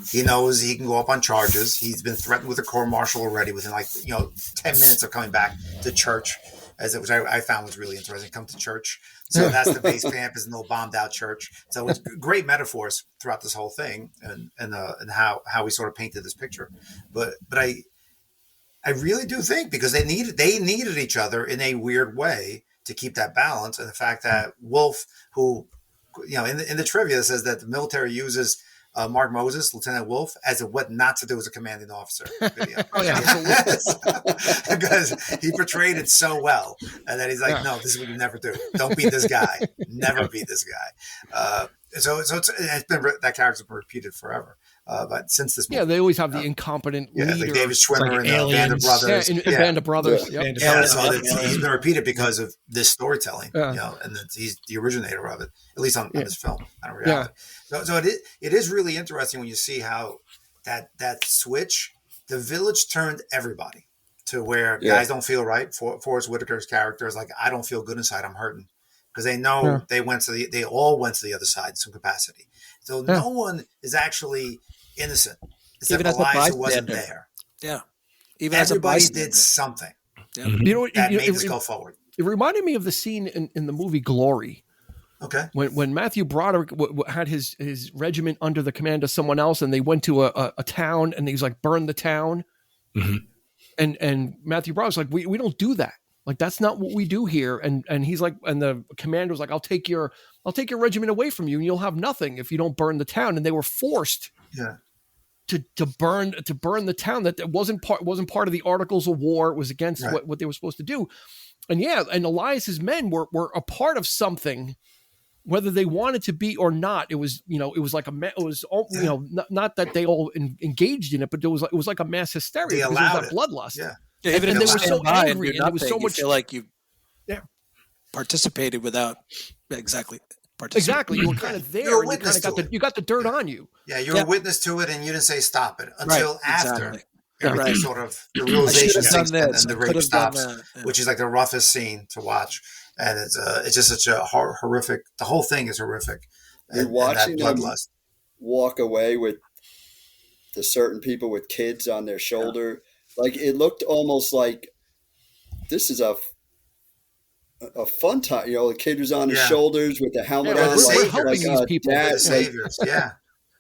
He knows he can go up on charges. He's been threatened with a court martial already within 10 minutes of coming back to church, which I found was really interesting. Come to church. So that's the base camp, is no bombed out church. So it's great metaphors throughout this whole thing, and how we sort of painted this picture. But I really do think, because they needed each other in a weird way to keep that balance. And the fact that Wolf, who, in the trivia says that the military uses Mark Moses, Lieutenant Wolf, as what not to do as a commanding officer video. Oh, yeah, absolutely. Because he portrayed it so well. And then he's like, no, this is what you never do. Don't beat this guy. Never beat this guy. So it's been, that character's been repeated forever. But since this movie, they always have the incompetent leader. Like David Schwimmer and Band of Brothers. In Band of Brothers. Yeah. Yep. So he's been repeated because of this storytelling, and he's the originator of it, at least on this film. I don't reality. So it is really interesting when you see how that switch, the village turned everybody to where guys don't feel right. Forrest Whitaker's character is like, I don't feel good inside. I'm hurting. Because they know they all went to the other side in some capacity. So no one is actually innocent. Except Elias, who wasn't there. Yeah. Even everybody did something. Yeah. That made this go forward. It reminded me of the scene in the movie Glory. Okay. When Matthew Broderick had his regiment under the command of someone else, and they went to a town, and he was like, burn the town. Mm-hmm. And Matthew Broderick's like, we don't do that. Like, that's not what we do here. And he's like, and the commander was like, I'll take your regiment away from you, and you'll have nothing if you don't burn the town. And they were forced to burn the town. That wasn't part of the Articles of War. It was against what they were supposed to do. And and Elias's men were a part of something, whether they wanted to be or not. It was, like not that they all engaged in it, but it was like a mass hysteria. They allowed allowed it. Bloodlust. Yeah, even and if they were so angry, and there was so you much. Feel like you participated without participating. Exactly, you were kind of there. You were a and witness to it. You got the dirt on you. Yeah, you were a witness to it, and you didn't say stop it until after. Exactly. Everything sort of the realization sinks in, and the rape done stops, that. which is like the roughest scene to watch, and it's just such a horrific. The whole thing is horrific. You're watching them walk away with the certain people with kids on their shoulder. Like, it looked almost like this is a fun time. The kid was on his shoulders with the helmet on. We're helping these people. They're the saviors. Yeah.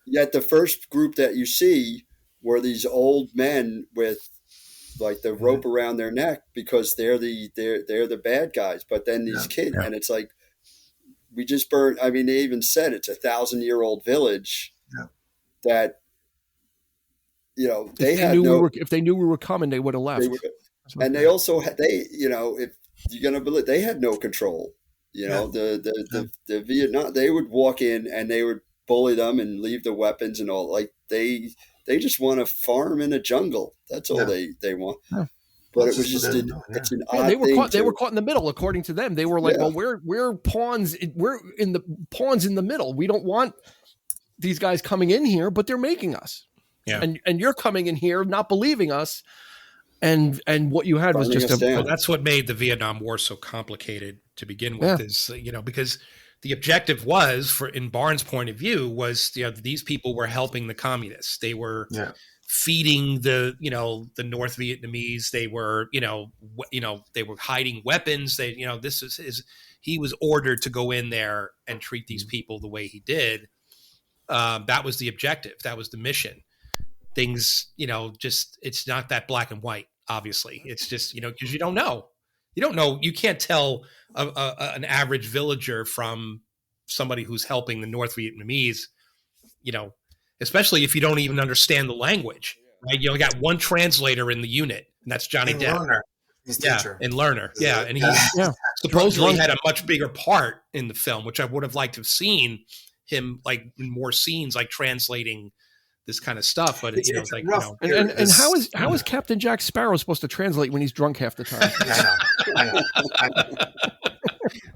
Yet the first group that you see were these old men with like the rope around their neck, because they're the bad guys. But then these kids, and it's like, we just burned. I mean, they even said it's 1,000-year-old village that, they if they knew we were coming, they would have left. And they also had, if you're going to believe, they had no control. The Vietnam, they would walk in and they would bully them and leave the weapons and all. Like, they just want to farm in a jungle. That's all they want. But it was just it's an odd they were thing caught. They were caught in the middle, according to them. They were like, "Well, we're pawns. We're in the pawns in the middle. We don't want these guys coming in here, but they're making us. Yeah, and you're coming in here not believing us, and what you had was just well, that's what made the Vietnam War so complicated to begin with. Is because the objective was, for in Barnes' point of view, was these people were helping the communists. They were feeding the North Vietnamese. They were they were hiding weapons. They this is he was ordered to go in there and treat these people the way he did. That was the objective. That was the mission. Things just it's not that black and white. Obviously, it's just because you don't know. You can't tell an average villager from somebody who's helping the North Vietnamese. Especially if you don't even understand the language, right? You got one translator in the unit, and that's Johnny Depp. Lerner, his teacher. And Lerner, and he supposedly had a much bigger part in the film, which I would have liked to have seen him like in more scenes, like translating this kind of stuff. But it's like rough, and how is Captain Jack Sparrow supposed to translate when he's drunk half the time? I know.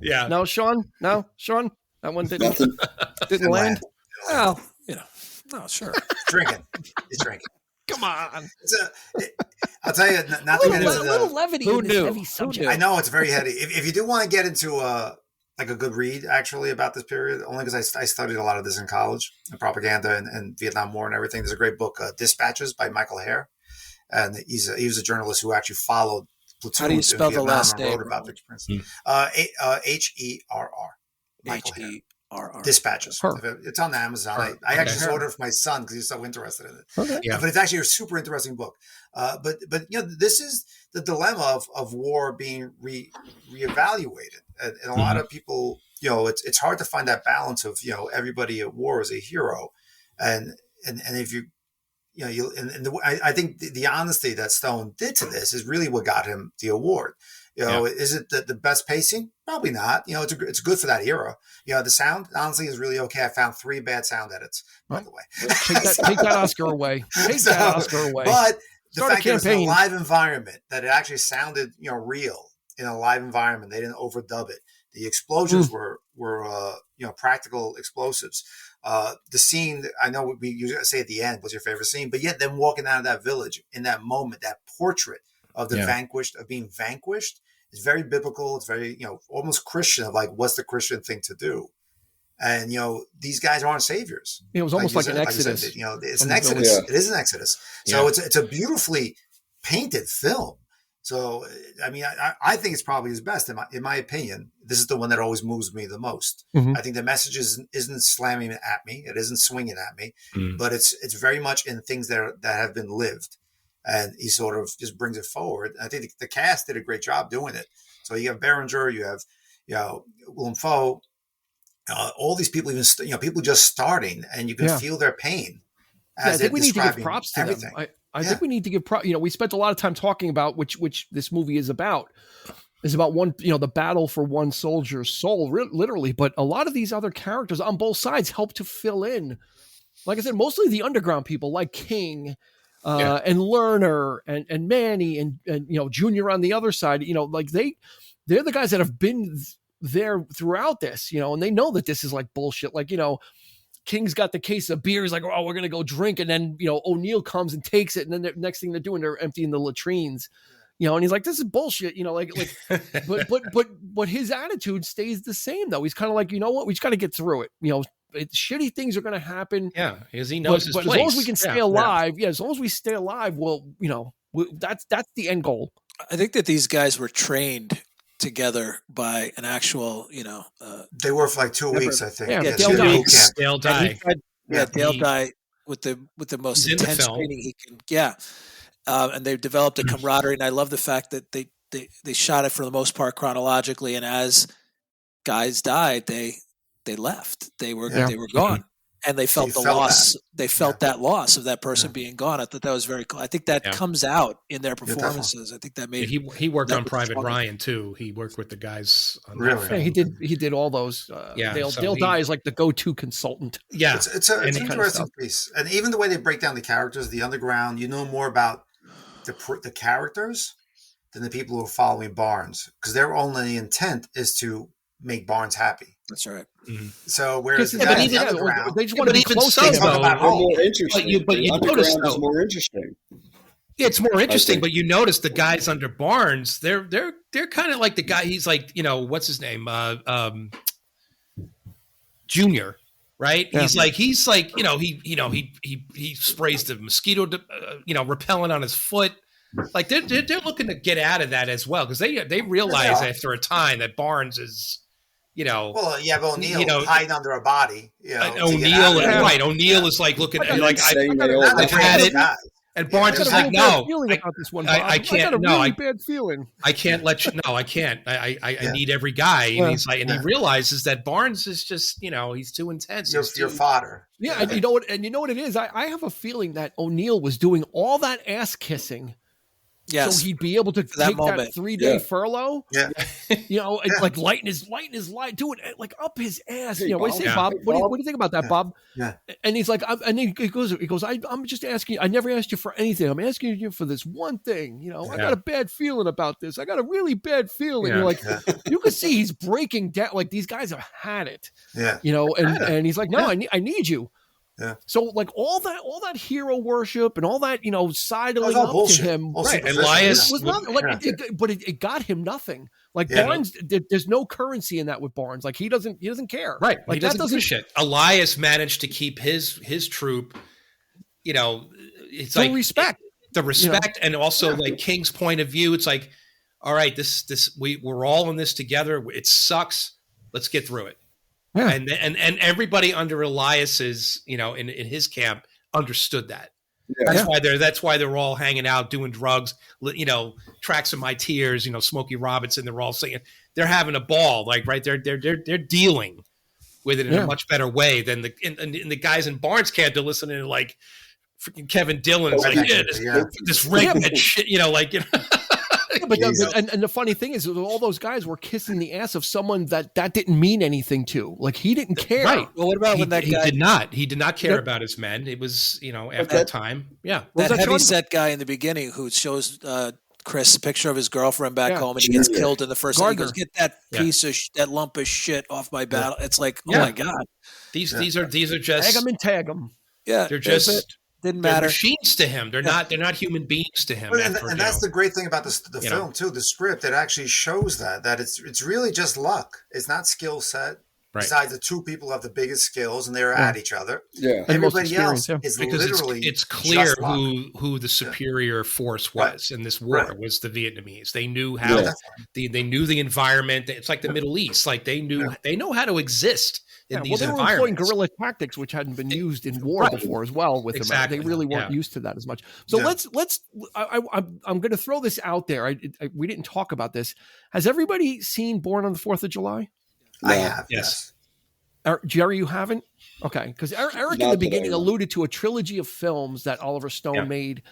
Yeah. No, Sean, that one didn't land. Well, no, sure. He's drinking. Come on. I'll tell you, not to get into little levity in this heavy subject. I know it's very heavy. If you do want to get into like a good read, actually, about this period, only because I studied a lot of this in college, and propaganda and Vietnam War and everything. There's a great book, Dispatches by Michael Hare, and he was a journalist who actually followed Platoon. How do you spell the last name? Wrote about the experience. Herr. Michael Hare. Dispatches. It's on Amazon. I actually ordered it for my son because he's so interested in it. Okay. Yeah. But it's actually a super interesting book. But this is the dilemma of war being reevaluated, and a lot of people, it's hard to find that balance of everybody at war is a hero, and if I think the honesty that Stone did to this is really what got him the award. Is it the best pacing? Probably not. It's good for that era. The sound, honestly, is really okay. I found 3 bad sound edits, by the way. Take that Oscar away. That Oscar away. But the fact that it was in a live environment, that it actually sounded, real in a live environment. They didn't overdub it. The explosions were practical explosives. The scene, I know we usually say at the end, was your favorite scene, but yet them walking out of that village in that moment, that portrait of the vanquished, of being vanquished, is very biblical. It's very, almost Christian, of like, what's the Christian thing to do? And, these guys aren't saviors. It was almost like an Exodus. It's an Exodus. It is an Exodus. So it's a beautifully painted film. So, I mean, I think it's probably his best, in my opinion. This is the one that always moves me the most. I think the message isn't slamming at me. It isn't swinging at me, but it's very much in things that have been lived. And he sort of just brings it forward. I think the cast did a great job doing it. So you have Berenger, you have, Willem Dafoe, all these people, even people just starting, and you can feel their pain. I think we need to give props to everything. Them. I think we need to give props. We spent a lot of time talking about which this movie is about. It's about one, the battle for one soldier's soul, literally. But a lot of these other characters on both sides help to fill in. Like I said, mostly the underground people, like King. And Lerner and Manny and Junior on the other side, like they're the guys that have been there throughout this, and they know that this is like bullshit. Like, King's got the case of beer. He's like, oh, we're going to go drink. And then, O'Neill comes and takes it. And then the next thing they're doing, they're emptying the latrines, and he's like, this is bullshit, but his attitude stays the same though. He's kind of like, you know what, we just got to get through it. Shitty things are going to happen. Yeah, because he knows his place. As long as we can stay alive, as long as we stay alive, well, that's the end goal. I think that these guys were trained together by an actual, they were for like 2 weeks, I think. Yeah, Dale Dye. Dale Dye with the most intense training he can. Yeah, and they've developed a camaraderie, and I love the fact that they shot it for the most part chronologically, and as guys died, they left. They were gone, and they felt the loss. They felt that loss of that person being gone. I thought that was very cool. I think that comes out in their performances. I think that made he worked on Private Ryan too. He worked with the guys on that film. He did all those. Dale Dye is like the go-to consultant. Yeah, it's an interesting piece, and even the way they break down the characters, the underground. You know more about the characters than the people who are following Barnes, because their only intent is to make Barnes happy. That's right. Mm-hmm. So whereas the guy in the underground, they just want to be close to him. about They're home. more interesting. But you Underground notice, is though, more interesting. it's more interesting, but you notice the guys under Barnes, they're kind of like the guy. He's like, what's his name? Junior, right? Yeah. He's like, he sprays the mosquito, repellent on his foot. Like they're looking to get out of that as well, because they realize after a time that Barnes is, Well, yeah, but O'Neill hiding under a body. O'Neill, right? O'Neill is like looking at like I've had it. And Barnes is like, no, I can't. No, I bad feeling. I can't let you. No, I can't. I need every guy. And he's like, and he realizes that Barnes is just, he's too intense. Your fodder. Yeah, and you know what? And you know what it is. I have a feeling that O'Neill was doing all that ass kissing. Yes. So he'd be able to take that 3-day furlough. Yeah. Like lighting his light, doing it like up his ass. Hey, what do you say, Bob? What do you think about that, Bob? Yeah. And he's like, and he goes, I'm just asking. I never asked you for anything. I'm asking you for this one thing. I got a bad feeling about this. I got a really bad feeling. Yeah. You're like, you can see he's breaking down. Like these guys have had it. Yeah. And he's like, no, I need you. Yeah. So like all that hero worship and all that, sidling up bullshit. to him. Right. Elias was not like but it got him nothing. Like Barnes, there's no currency in that with Barnes. Like he doesn't care. Right. Like he doesn't give a shit. Elias managed to keep his troop, it's like respect. The respect and also like King's point of view. It's like, all right, we're all in this together. It sucks. Let's get through it. Yeah. And everybody under Elias's, in his camp understood that. Yeah. That's why they're all hanging out doing drugs, Tracks of My Tears, Smokey Robinson. They're all singing. They're having a ball, like right. They're dealing with it in a much better way than the guys in Barnes camp. They're listening to like freaking Kevin Dillon's this redneck shit, But and the funny thing is, all those guys were kissing the ass of someone that didn't mean anything to. Like he didn't care. Right. Well, what about when that guy He did not care about his men. It was after a time. Yeah. That heavy set guy in the beginning who shows Chris a picture of his girlfriend back home, and he gets killed in the first. He goes, "Get that piece of that lump of shit off my battle." It's like, oh my god, these are just tag them and tag them. Yeah, they're just. Didn't matter. They're machines to him. They're not human beings to him. And that's the great thing about the film too. The script, it actually shows that it's really just luck. It's not skill set. Right. Besides the two people who have the biggest skills and they're at each other. Yeah. Everybody else is because literally it's clear who the superior force was in this war was the Vietnamese. They knew how they knew the environment. It's like the Middle East. Like they know how to exist. These they were employing guerrilla tactics, which hadn't been used in war before as well. With them, they really weren't used to that as much. So let's. I'm going to throw this out there. We didn't talk about this. Has everybody seen Born on the 4th of July? I have. Yes. Jerry, you haven't? Okay, because Eric in the beginning alluded to a trilogy of films that Oliver Stone made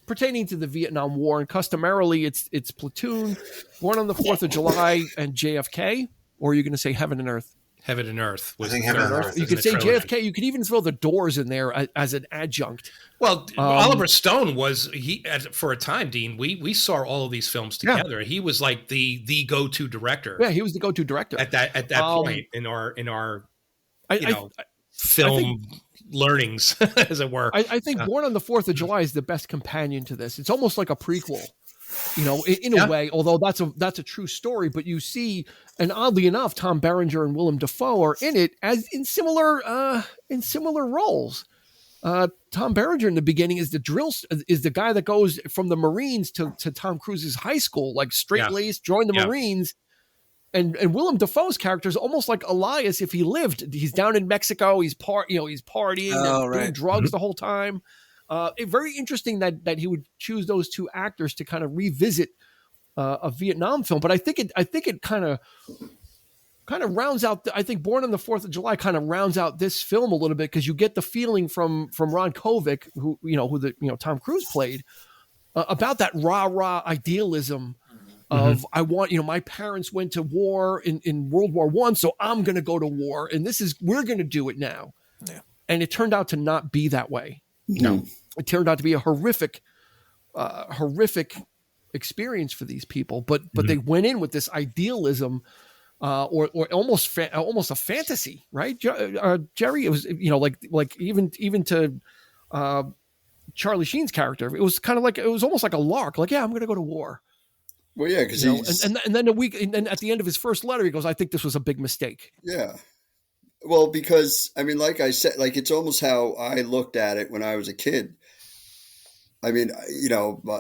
pertaining to the Vietnam War, and customarily it's Platoon, Born on the 4th of July, and JFK. Or are you going to say Heaven and Earth? Heaven and Earth. I think Heaven and Earth. You could say JFK. You could even throw The Doors in there as an adjunct. Well, Oliver Stone was for a time, Dean. We saw all of these films together. He was like the go-to director. Yeah, he was the go-to director at that point in our film learnings, as it were. I think Born on the 4th of July is the best companion to this. It's almost like a prequel. In a way, although that's a true story, but you see, and oddly enough, Tom Berenger and Willem Dafoe are in it as in similar roles. Tom Berenger in the beginning is the guy that goes from the Marines to Tom Cruise's high school, like straight-laced, joined the Marines. And Willem Dafoe's character is almost like Elias if he lived. He's down in Mexico, he's partying and doing drugs the whole time. Very interesting that he would choose those two actors to kind of revisit a Vietnam film, but I think it kind of rounds out. I think Born on the 4th of July kind of rounds out this film a little bit because you get the feeling from Ron Kovic, who Tom Cruise played, about that rah idealism of I want my parents went to war in World War I, so I'm going to go to war, and we're going to do it now. Yeah. And it turned out to not be that way. No, it turned out to be a horrific experience for these people, but they went in with this idealism, or almost a fantasy, right? Gerry, it was, like even to Charlie Sheen's character, it was kind of like, it was almost like a lark. Like, yeah, I'm going to go to war. Well, yeah, because and then and at the end of his first letter, he goes, "I think this was a big mistake." Yeah. Well, because I mean, like I said, like it's almost how I looked at it when I was a kid. I mean,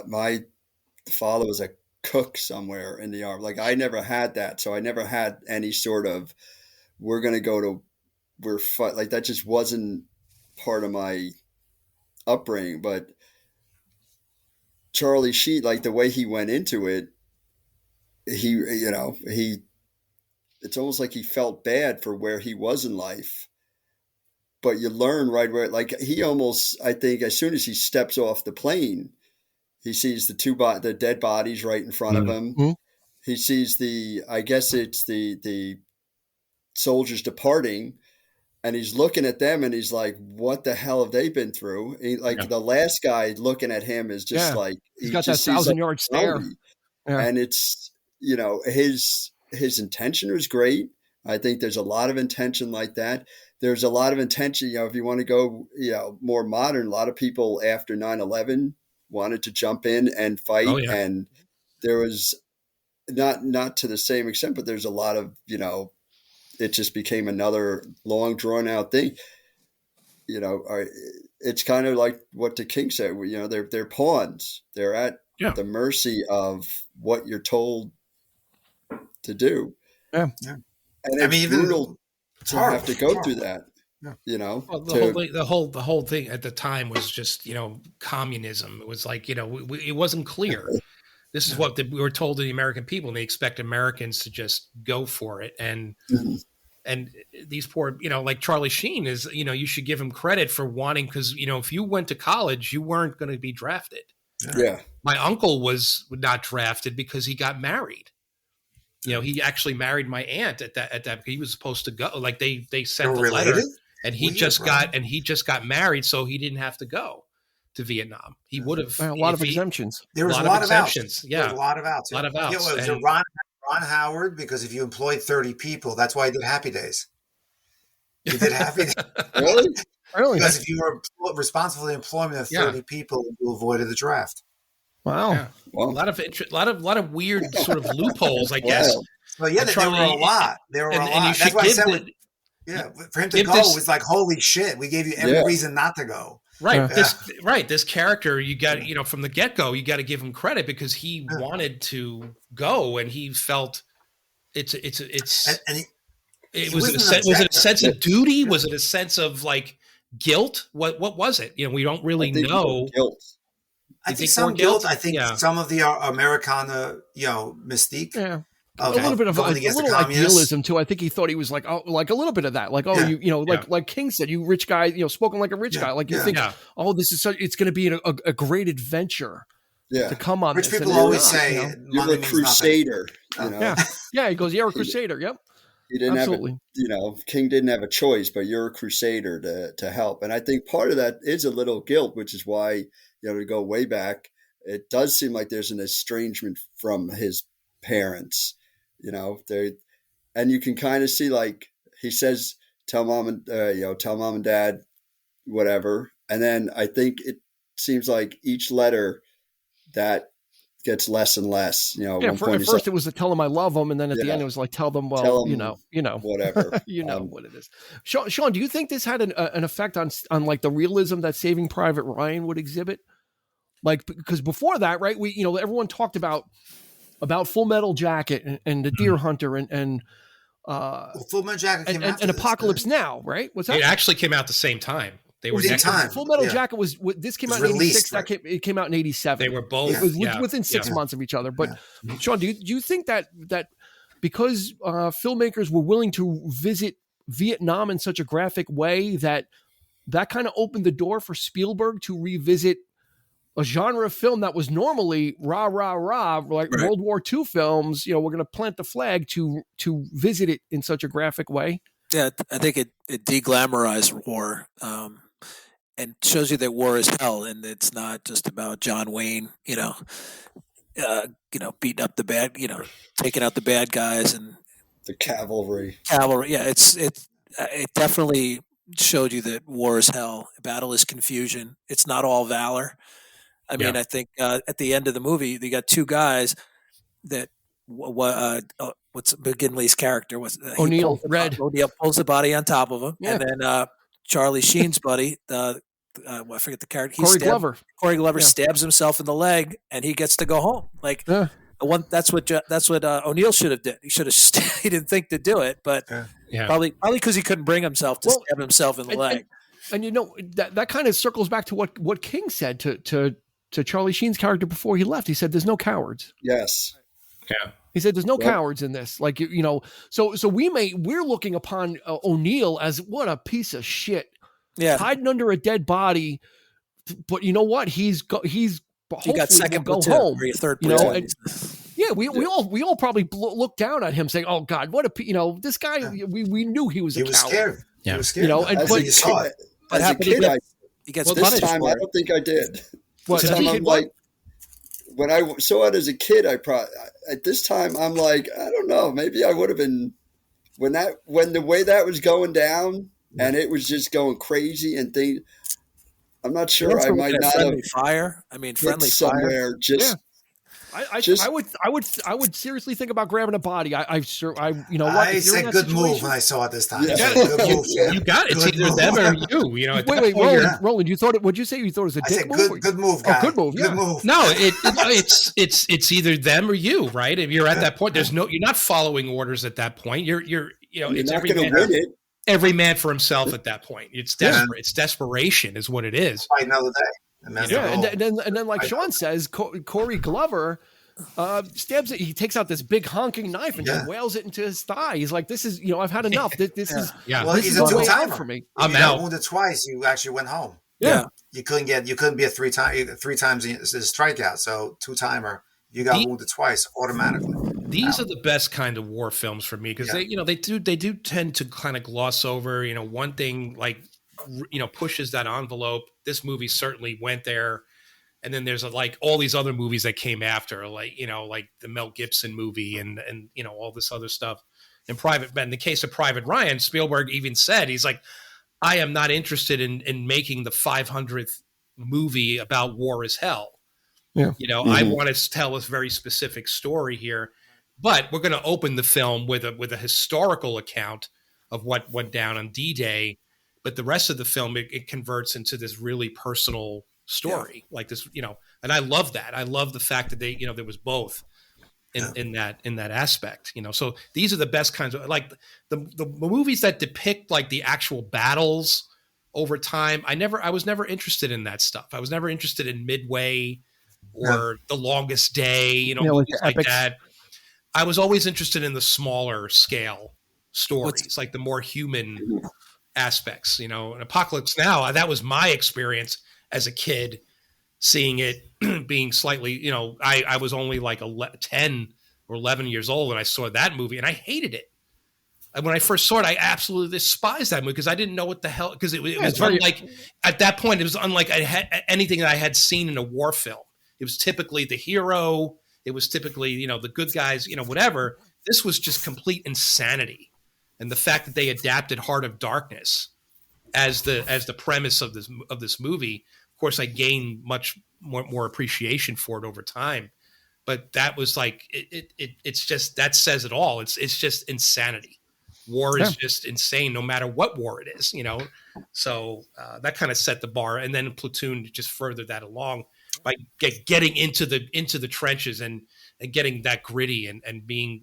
my father was a cook somewhere in the army. Like I never had that, so I never had any sort of like that. Just wasn't part of my upbringing. But Charlie Sheen, like the way he went into it, it's almost like he felt bad for where he was in life. But you learn right where, like he almost, I think, as soon as he steps off the plane, he sees the dead bodies right in front of him. Mm-hmm. He sees I guess it's the soldiers departing, and he's looking at them and he's like, what the hell have they been through? The last guy looking at him is just like, he's got that 1,000-yard stare. Yeah. And it's, his intention was great. I think there's a lot of intention like that. There's a lot of intention, if you want to go, more modern, a lot of people after 9/11 wanted to jump in and fight. Oh, yeah. And there was not to the same extent, but there's a lot of, it just became another long drawn out thing. It's kind of like what the king said, they're pawns. They're at the mercy of what you're told to do. Yeah. And it's brutal to have to go through that. Yeah. Well, the whole thing at the time was just, communism. It was like, it wasn't clear. This is what we were told to the American people, and they expect Americans to just go for it. And and these poor, like Charlie Sheen is, you should give him credit for wanting, because, if you went to college, you weren't going to be drafted. Yeah. My uncle was not drafted because he got married. He actually married my aunt at that. He was supposed to go. Like they sent the letter, and he just got married, so he didn't have to go to Vietnam. He would have a lot of exemptions. There was a lot of exemptions. Yeah, there was a lot of outs. A lot of outs. It was Ron Howard, because if you employed 30 people, that's why he did Happy Days. He did Happy Days. Really? Because if you were responsible for the employment of 30 people, you avoided the draft. Wow. Yeah. Well, a lot of weird sort of loopholes, I guess. Well, yeah, there were a lot. There were a lot. That's why I said, for him to go was like, holy shit, we gave you every reason not to go. Right. This character, you got, from the get-go, you got to give him credit because he wanted to go, and he felt was it a sense of duty? Was it a sense of like guilt? What was it? We don't really know. Guilt. I think some guilt. I think some of the Americana, mystique. Yeah. A little bit of idealism too. I think he thought he was like, like a little bit of that. Like, like King said, you rich guy, spoken like a rich guy. Like you think, this is it's going to be a great adventure to come on. Rich people always say, you're a crusader. Yeah. He goes, you're a crusader. Yep. He didn't have King didn't have a choice, but you're a crusader to help. And I think part of that is a little guilt, which is why, to go way back, it does seem like there's an estrangement from his parents, and you can kind of see, like he says, tell mom and dad, whatever. And then I think it seems like each letter that gets less and less, at first it was to tell them I love them. And then at the end, it was like, tell them, whatever, what it is. Sean, do you think this had an effect on like the realism that Saving Private Ryan would exhibit? Like, because before that, right, we, everyone talked about Full Metal Jacket and the Deer Hunter and Full Metal Jacket came and Apocalypse Now, right? What's that? It actually came out the same time. They were Full Metal Jacket this came out in 86. Right. It came out in 87. They were both. It was within 6 months of each other. But Sean, do you think that because filmmakers were willing to visit Vietnam in such a graphic way that kind of opened the door for Spielberg to revisit a genre of film that was normally rah, rah, rah, like World War II films, we're going to plant the flag to visit it in such a graphic way? Yeah, I think it deglamorized war and shows you that war is hell, and it's not just about John Wayne, beating up taking out the bad guys and the cavalry. Yeah, it definitely showed you that war is hell. Battle is confusion. It's not all valor. I mean, I think at the end of the movie, you got two guys that what's McGinley's character was O'Neill. Red O'Neill pulls the body on top of him, and then Charlie Sheen's buddy, I forget the character. Corey Glover stabs himself in the leg, and he gets to go home. Like that's what O'Neill should have did. He should have. He didn't think to do it, but probably because he couldn't bring himself to stab himself in the leg. And that kind of circles back to what King said to Charlie Sheen's character before he left. He said, "There's no cowards." Yes. Yeah. He said, "There's no cowards in this." Like so we're looking upon O'Neill as what a piece of shit, hiding under a dead body. But you know what? He got second go home. Or your third platoon. We all probably look down at him saying, "Oh God, what a this guy." We knew he was a coward. Scared. Yeah. He was scared. As a kid, he gets this punished time for I it. don't think I did. What, this time I'm like, when I saw it as a kid, at this time I'm like, I don't know, maybe I would have been when the way that was going down and it was just going crazy and things. I'm not sure. I might not have fire. I mean, friendly somewhere fire. Just. I would seriously think about grabbing a body. I said good move when I saw it this time. Yeah. Good move, you got it. It's either them or you. Wait, Roland, you thought it? What'd you say? You thought it was a dick move? Good move, guy. Oh, good move. Yeah. Good move. No, it's either them or you, right? If you're at that point, you're not following orders at that point. You're it's not going to win it. Every man for himself at that point. It's desperate. It's desperation, is what it is. Fight another day. And then like Sean says, Corey Glover stabs it. He takes out this big honking knife and just wails it into his thigh. He's like, "This is, I've had enough. This is Well, this he's is a the way two-timer out for me. I'm you out. got wounded twice. You actually went home. Yeah. You couldn't be a three times a strikeout. So two-timer. You got wounded twice automatically. These are the best kind of war films for me because they do tend to kind of gloss over, one thing like, pushes that envelope. This movie certainly went there. And then there's like all these other movies that came after, like the Mel Gibson movie and all this other stuff. In the case of Private Ryan, Spielberg even said, he's like, I am not interested in making the 500th movie about war as hell. Yeah. I want to tell a very specific story here, but we're going to open the film with a historical account of what went down on D-Day. But the rest of the film, it converts into this really personal story like this, and I love that. I love the fact that they, there was both in that aspect, so these are the best kinds of, like the movies that depict like the actual battles over time. I was never interested in that stuff. I was never interested in Midway or The Longest Day, movies like that. I was always interested in the smaller scale stories, like the more human aspects, and Apocalypse Now, that was my experience as a kid, seeing it being slightly, I was only like 10 or 11 years old when I saw that movie, and I hated it. And when I first saw it, I absolutely despised that movie because I didn't know what the hell, because it was unlike, at that point, it was unlike anything that I had seen in a war film. It was typically the hero. It was typically, the good guys, whatever. This was just complete insanity. And the fact that they adapted Heart of Darkness as the premise of this movie, of course, I gained much more appreciation for it over time. But that was like it's just, that says it all. It's just insanity. War is just insane, no matter what war it is, So that kind of set the bar, and then Platoon just furthered that along by getting into the trenches and getting that gritty and being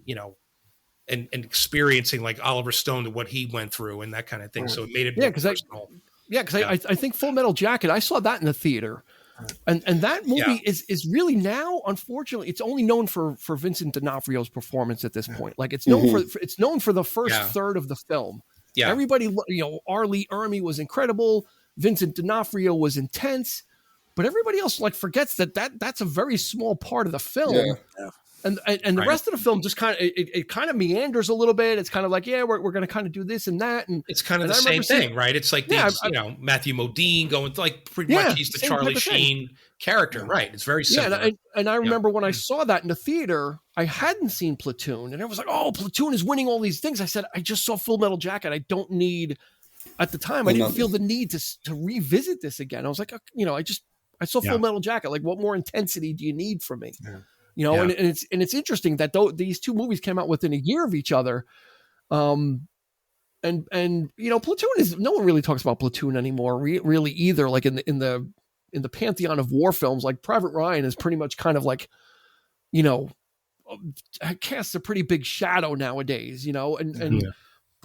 and experiencing like Oliver Stone to what he went through and that kind of thing. So it made it more personal. Because I think Full Metal Jacket, I saw that in the theater. And that movie is really now, unfortunately, it's only known for Vincent D'Onofrio's performance at this point. Like it's known for the first third of the film. Yeah. Everybody, R. Lee Ermey was incredible. Vincent D'Onofrio was intense, but everybody else like forgets that's a very small part of the film. Yeah. And the rest of the film just kind of it kind of meanders a little bit. It's kind of like, yeah, we're going to kind of do this and that, and it's kind of the same thing, right? It's like these, Matthew Modine going like pretty much he's the Charlie Sheen character, right? It's very similar. Yeah, and I remember when I saw that in the theater, I hadn't seen Platoon, and I was like, oh, Platoon is winning all these things. I said, I just saw Full Metal Jacket. I don't need. At the time, I didn't feel the need to revisit this again. I was like, I saw Full Metal Jacket. Like, what more intensity do you need from me? Yeah. And it's interesting that these two movies came out within a year of each other. And Platoon is, no one really talks about Platoon anymore, really either. Like in the pantheon of war films, like Private Ryan is pretty much kind of like, casts a pretty big shadow nowadays,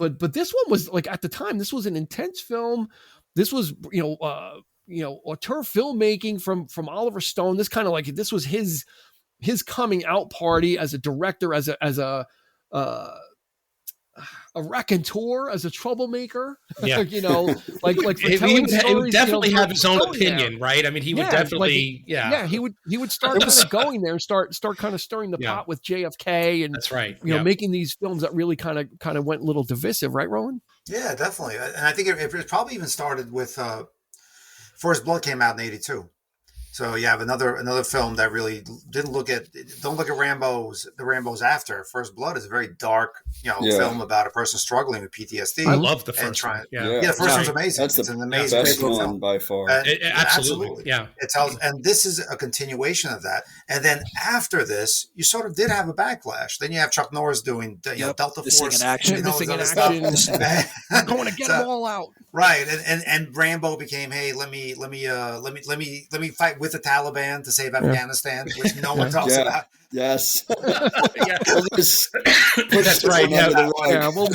but this one was like, at the time, this was an intense film. This was, auteur filmmaking from Oliver Stone. This kind of like, this was his coming out party as a director, as a raconteur, as a troublemaker. Yeah. like for he would stories, definitely have his own opinion, right? I mean, he would definitely, he would start kind of going there and start kind of stirring the pot with JFK, and that's right. Making these films that really kind of went a little divisive, right, Roland? Yeah, definitely. And I think it probably even started with First Blood came out in '82. So you have another film that really don't look at the Rambos after. First Blood is a very dark, film about a person struggling with PTSD. I love the first one. The first one's amazing. That's it's an amazing best one by far. Absolutely. Yeah. It tells, and this is a continuation of that. And then after this, you sort of did have a backlash. Then you have Chuck Norris doing Delta Force, action, missing in action. We're going to get them all out. Right, and Rambo became, hey, let me fight with the Taliban to save Afghanistan, which no one talks about. Yes. That's right. We'll with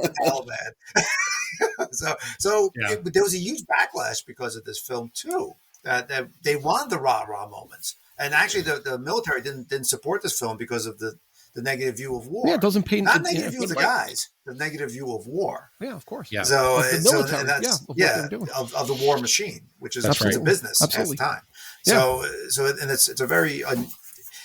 the Taliban. So there was a huge backlash because of this film too. That they wanted the rah-rah moments, and actually the military didn't support this film because of the negative view of war. Yeah, it doesn't paint not negative view of the guys, the negative view of war. Yeah, of course. Yeah. So of the war machine, which is a business at the time. Yeah. So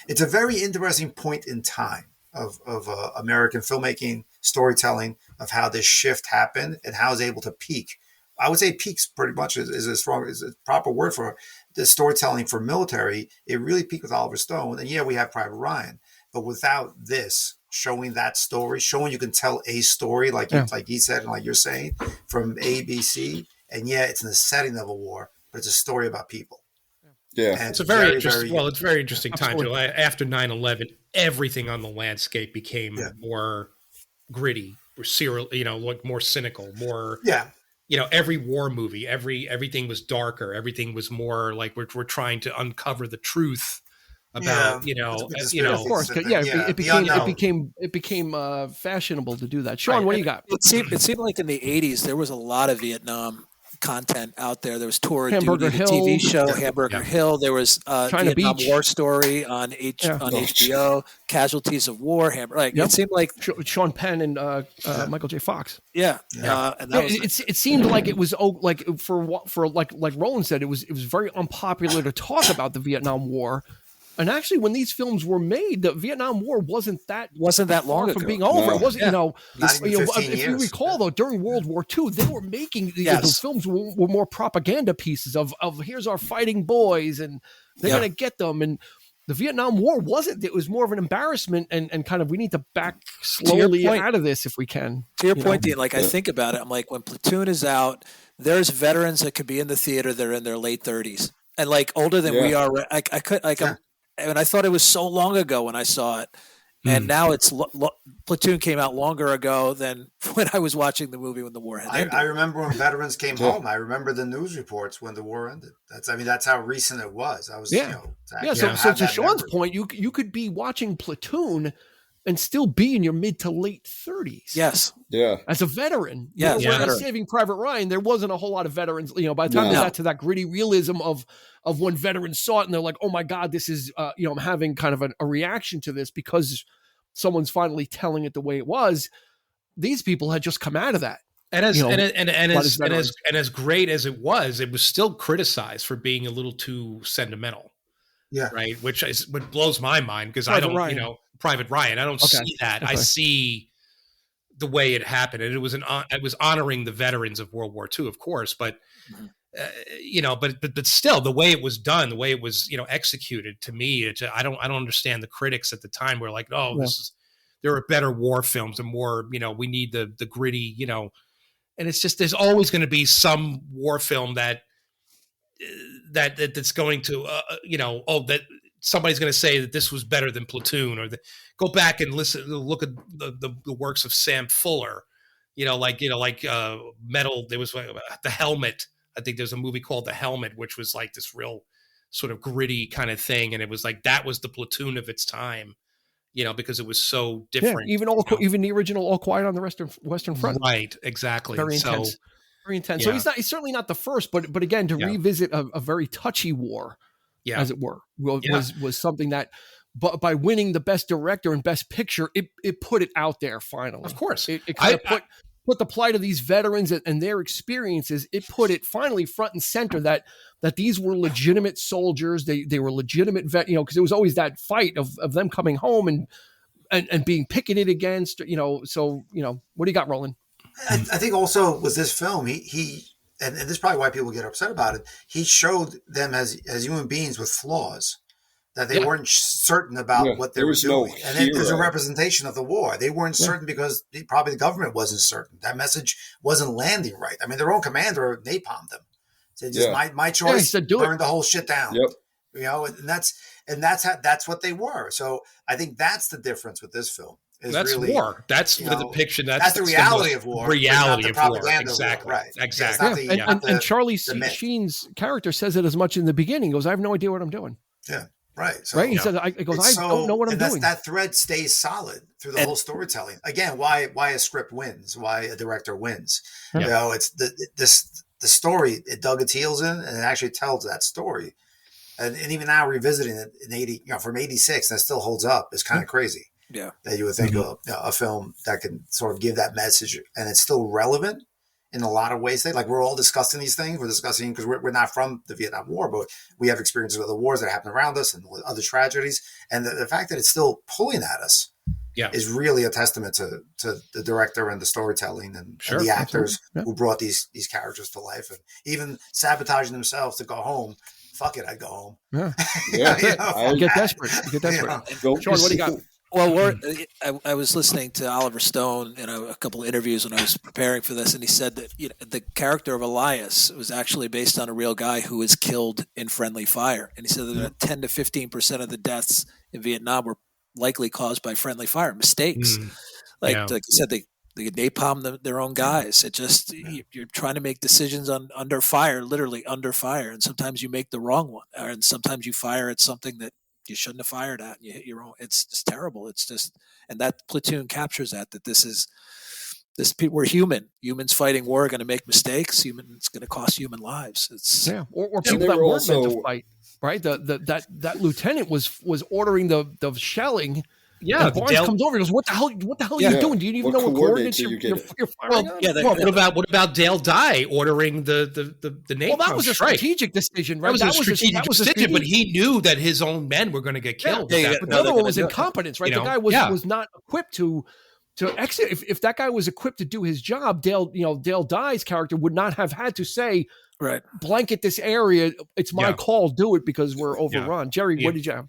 it's a very interesting point in time of American filmmaking, storytelling, of how this shift happened and how it's able to peak. I would say peaks pretty much is a proper word for the storytelling for military. It really peaked with Oliver Stone, and we have Private Ryan. But without this, showing that story, showing you can tell a story like he said and like you're saying from A, B, C, and it's in the setting of a war, but it's a story about people. Yeah, and it's a very interesting. It's a very interesting time too. After 9/11, everything on the landscape became more gritty, more serial, like more cynical, more. Yeah. Every war movie, everything was darker. Everything was more like we're trying to uncover the truth about of course, it became fashionable to do that. Sean, what do you got? It seemed like in the 80s there was a lot of Vietnam content out there. There was Tour of Duty, the TV show Hamburger Hill. There was Vietnam War Story on HBO, Casualties of War. It seemed like Sean Penn and Michael J. Fox. And it seemed like it was like for like Roland said, it was very unpopular to talk about the Vietnam War. And actually, when these films were made, the Vietnam War wasn't that long ago from being over. No. It wasn't, if you recall though, during World War II, they were making the films were more propaganda pieces of here's our fighting boys, and they're going to get them. And the Vietnam War wasn't. It was more of an embarrassment, and kind of we need to back slowly out of this if we can. To your point, Dean, like I think about it, I'm like, when Platoon is out, there's veterans that could be in the theater. They're in their late 30s and like older than we are. And I thought it was so long ago when I saw it. And now it's Platoon came out longer ago than when I was watching the movie when the war had ended. I remember when veterans came home. I remember the news reports when the war ended. That's how recent it was. I was So to Sean's point, you could be watching Platoon and still be in your mid to late 30s. Yes. Yeah. As a veteran. Whereas Saving Private Ryan, there wasn't a whole lot of veterans. By the time they got to that gritty realism of when veterans saw it and they're like, oh my God, this is, I'm having kind of a reaction to this because someone's finally telling it the way it was. These people had just come out of that. And as great as it was still criticized for being a little too sentimental. Yeah. Right. Which is what blows my mind because Private Ryan. Private Ryan. I don't see that. I see the way it happened, and it was honoring the veterans of World War II, of course, but but still, the way it was done, the way it was executed, to me, I don't understand the critics at the time were like, oh, there are better war films and more, we need the gritty, and it's just there's always going to be some war film that's going to that somebody's going to say that this was better than Platoon, or go back and look at the works of Sam Fuller, Metal. There was The Helmet. I think there's a movie called The Helmet, which was like this real sort of gritty kind of thing, and it was like that was the Platoon of its time, because it was so different. Yeah, even the original All Quiet on the Western Front. Right, exactly. Very intense. Very intense. Yeah. So he's certainly not the first, but again, to revisit a very touchy war, as it were, was something that, but by winning the best director and best picture, it put it out there finally. Of course, it kind of put the plight of these veterans and their experiences. It put it finally front and center that these were legitimate soldiers. They were legitimate because there was always that fight of them coming home and being picketed against. So what do you got, Roland? I think also with this film, he and this is probably why people get upset about it. He showed them as human beings with flaws, that they weren't certain about what they were doing. And then there's a representation of the war. They weren't certain because probably the government wasn't certain. That message wasn't landing right. I mean, their own commander napalmed them. Said, just my choice, said, burn the whole shit down. Yep. And that's what they were. So I think that's the difference with this film. That's really, war. That's the depiction. That's the reality of war. Reality of war. Exactly. Right. Exactly. And Charlie Sheen's character says it as much in the beginning. He goes, I have no idea what I'm doing. Yeah. Right. So, right. He said, I don't know what I'm doing. That thread stays solid through the whole storytelling. Again, why a script wins, why a director wins. Yeah. It's the story, it dug its heels in and it actually tells that story. And even now revisiting it in from 86, that still holds up is kind of crazy. Yeah. That you would think of a film that can sort of give that message and it's still relevant in a lot of ways. Like we're all discussing these things. We're discussing because we're not from the Vietnam War, but we have experiences with the wars that happen around us and other tragedies. And the fact that it's still pulling at us is really a testament to the director and the storytelling and the actors who brought these characters to life and even sabotaging themselves to go home. Fuck it, I'd go home. Yeah. You get desperate. Sean, what do you got? Well, I was listening to Oliver Stone in a couple of interviews when I was preparing for this, and he said that the character of Elias was actually based on a real guy who was killed in friendly fire. And he said that 10 to 15% of the deaths in Vietnam were likely caused by friendly fire, mistakes. Like I said, they napalm their own guys. It just you're trying to make decisions under fire, literally under fire, and sometimes you make the wrong one, and sometimes you fire at something that you shouldn't have fired at, and you hit your own. It's just terrible. It's just, and that Platoon captures that we're humans fighting war are going to make mistakes. It's going to cost human lives. It's or people that weren't meant to fight, right? That lieutenant was ordering the shelling. Yeah, Barnes comes over and goes, "What the hell are you doing? Do you even know what coordinates you're firing on?" What about Dale Dye ordering the napalm? Well, that was a strategic decision, right? That was a strategic decision, but he knew that his own men were going to get killed. But the other one was incompetence, right? The guy was not equipped to exit. If that guy was equipped to do his job, Dale Dye's character would not have had to say, right, blanket this area. It's my call. Do it because we're overrun. Jerry, what did you have?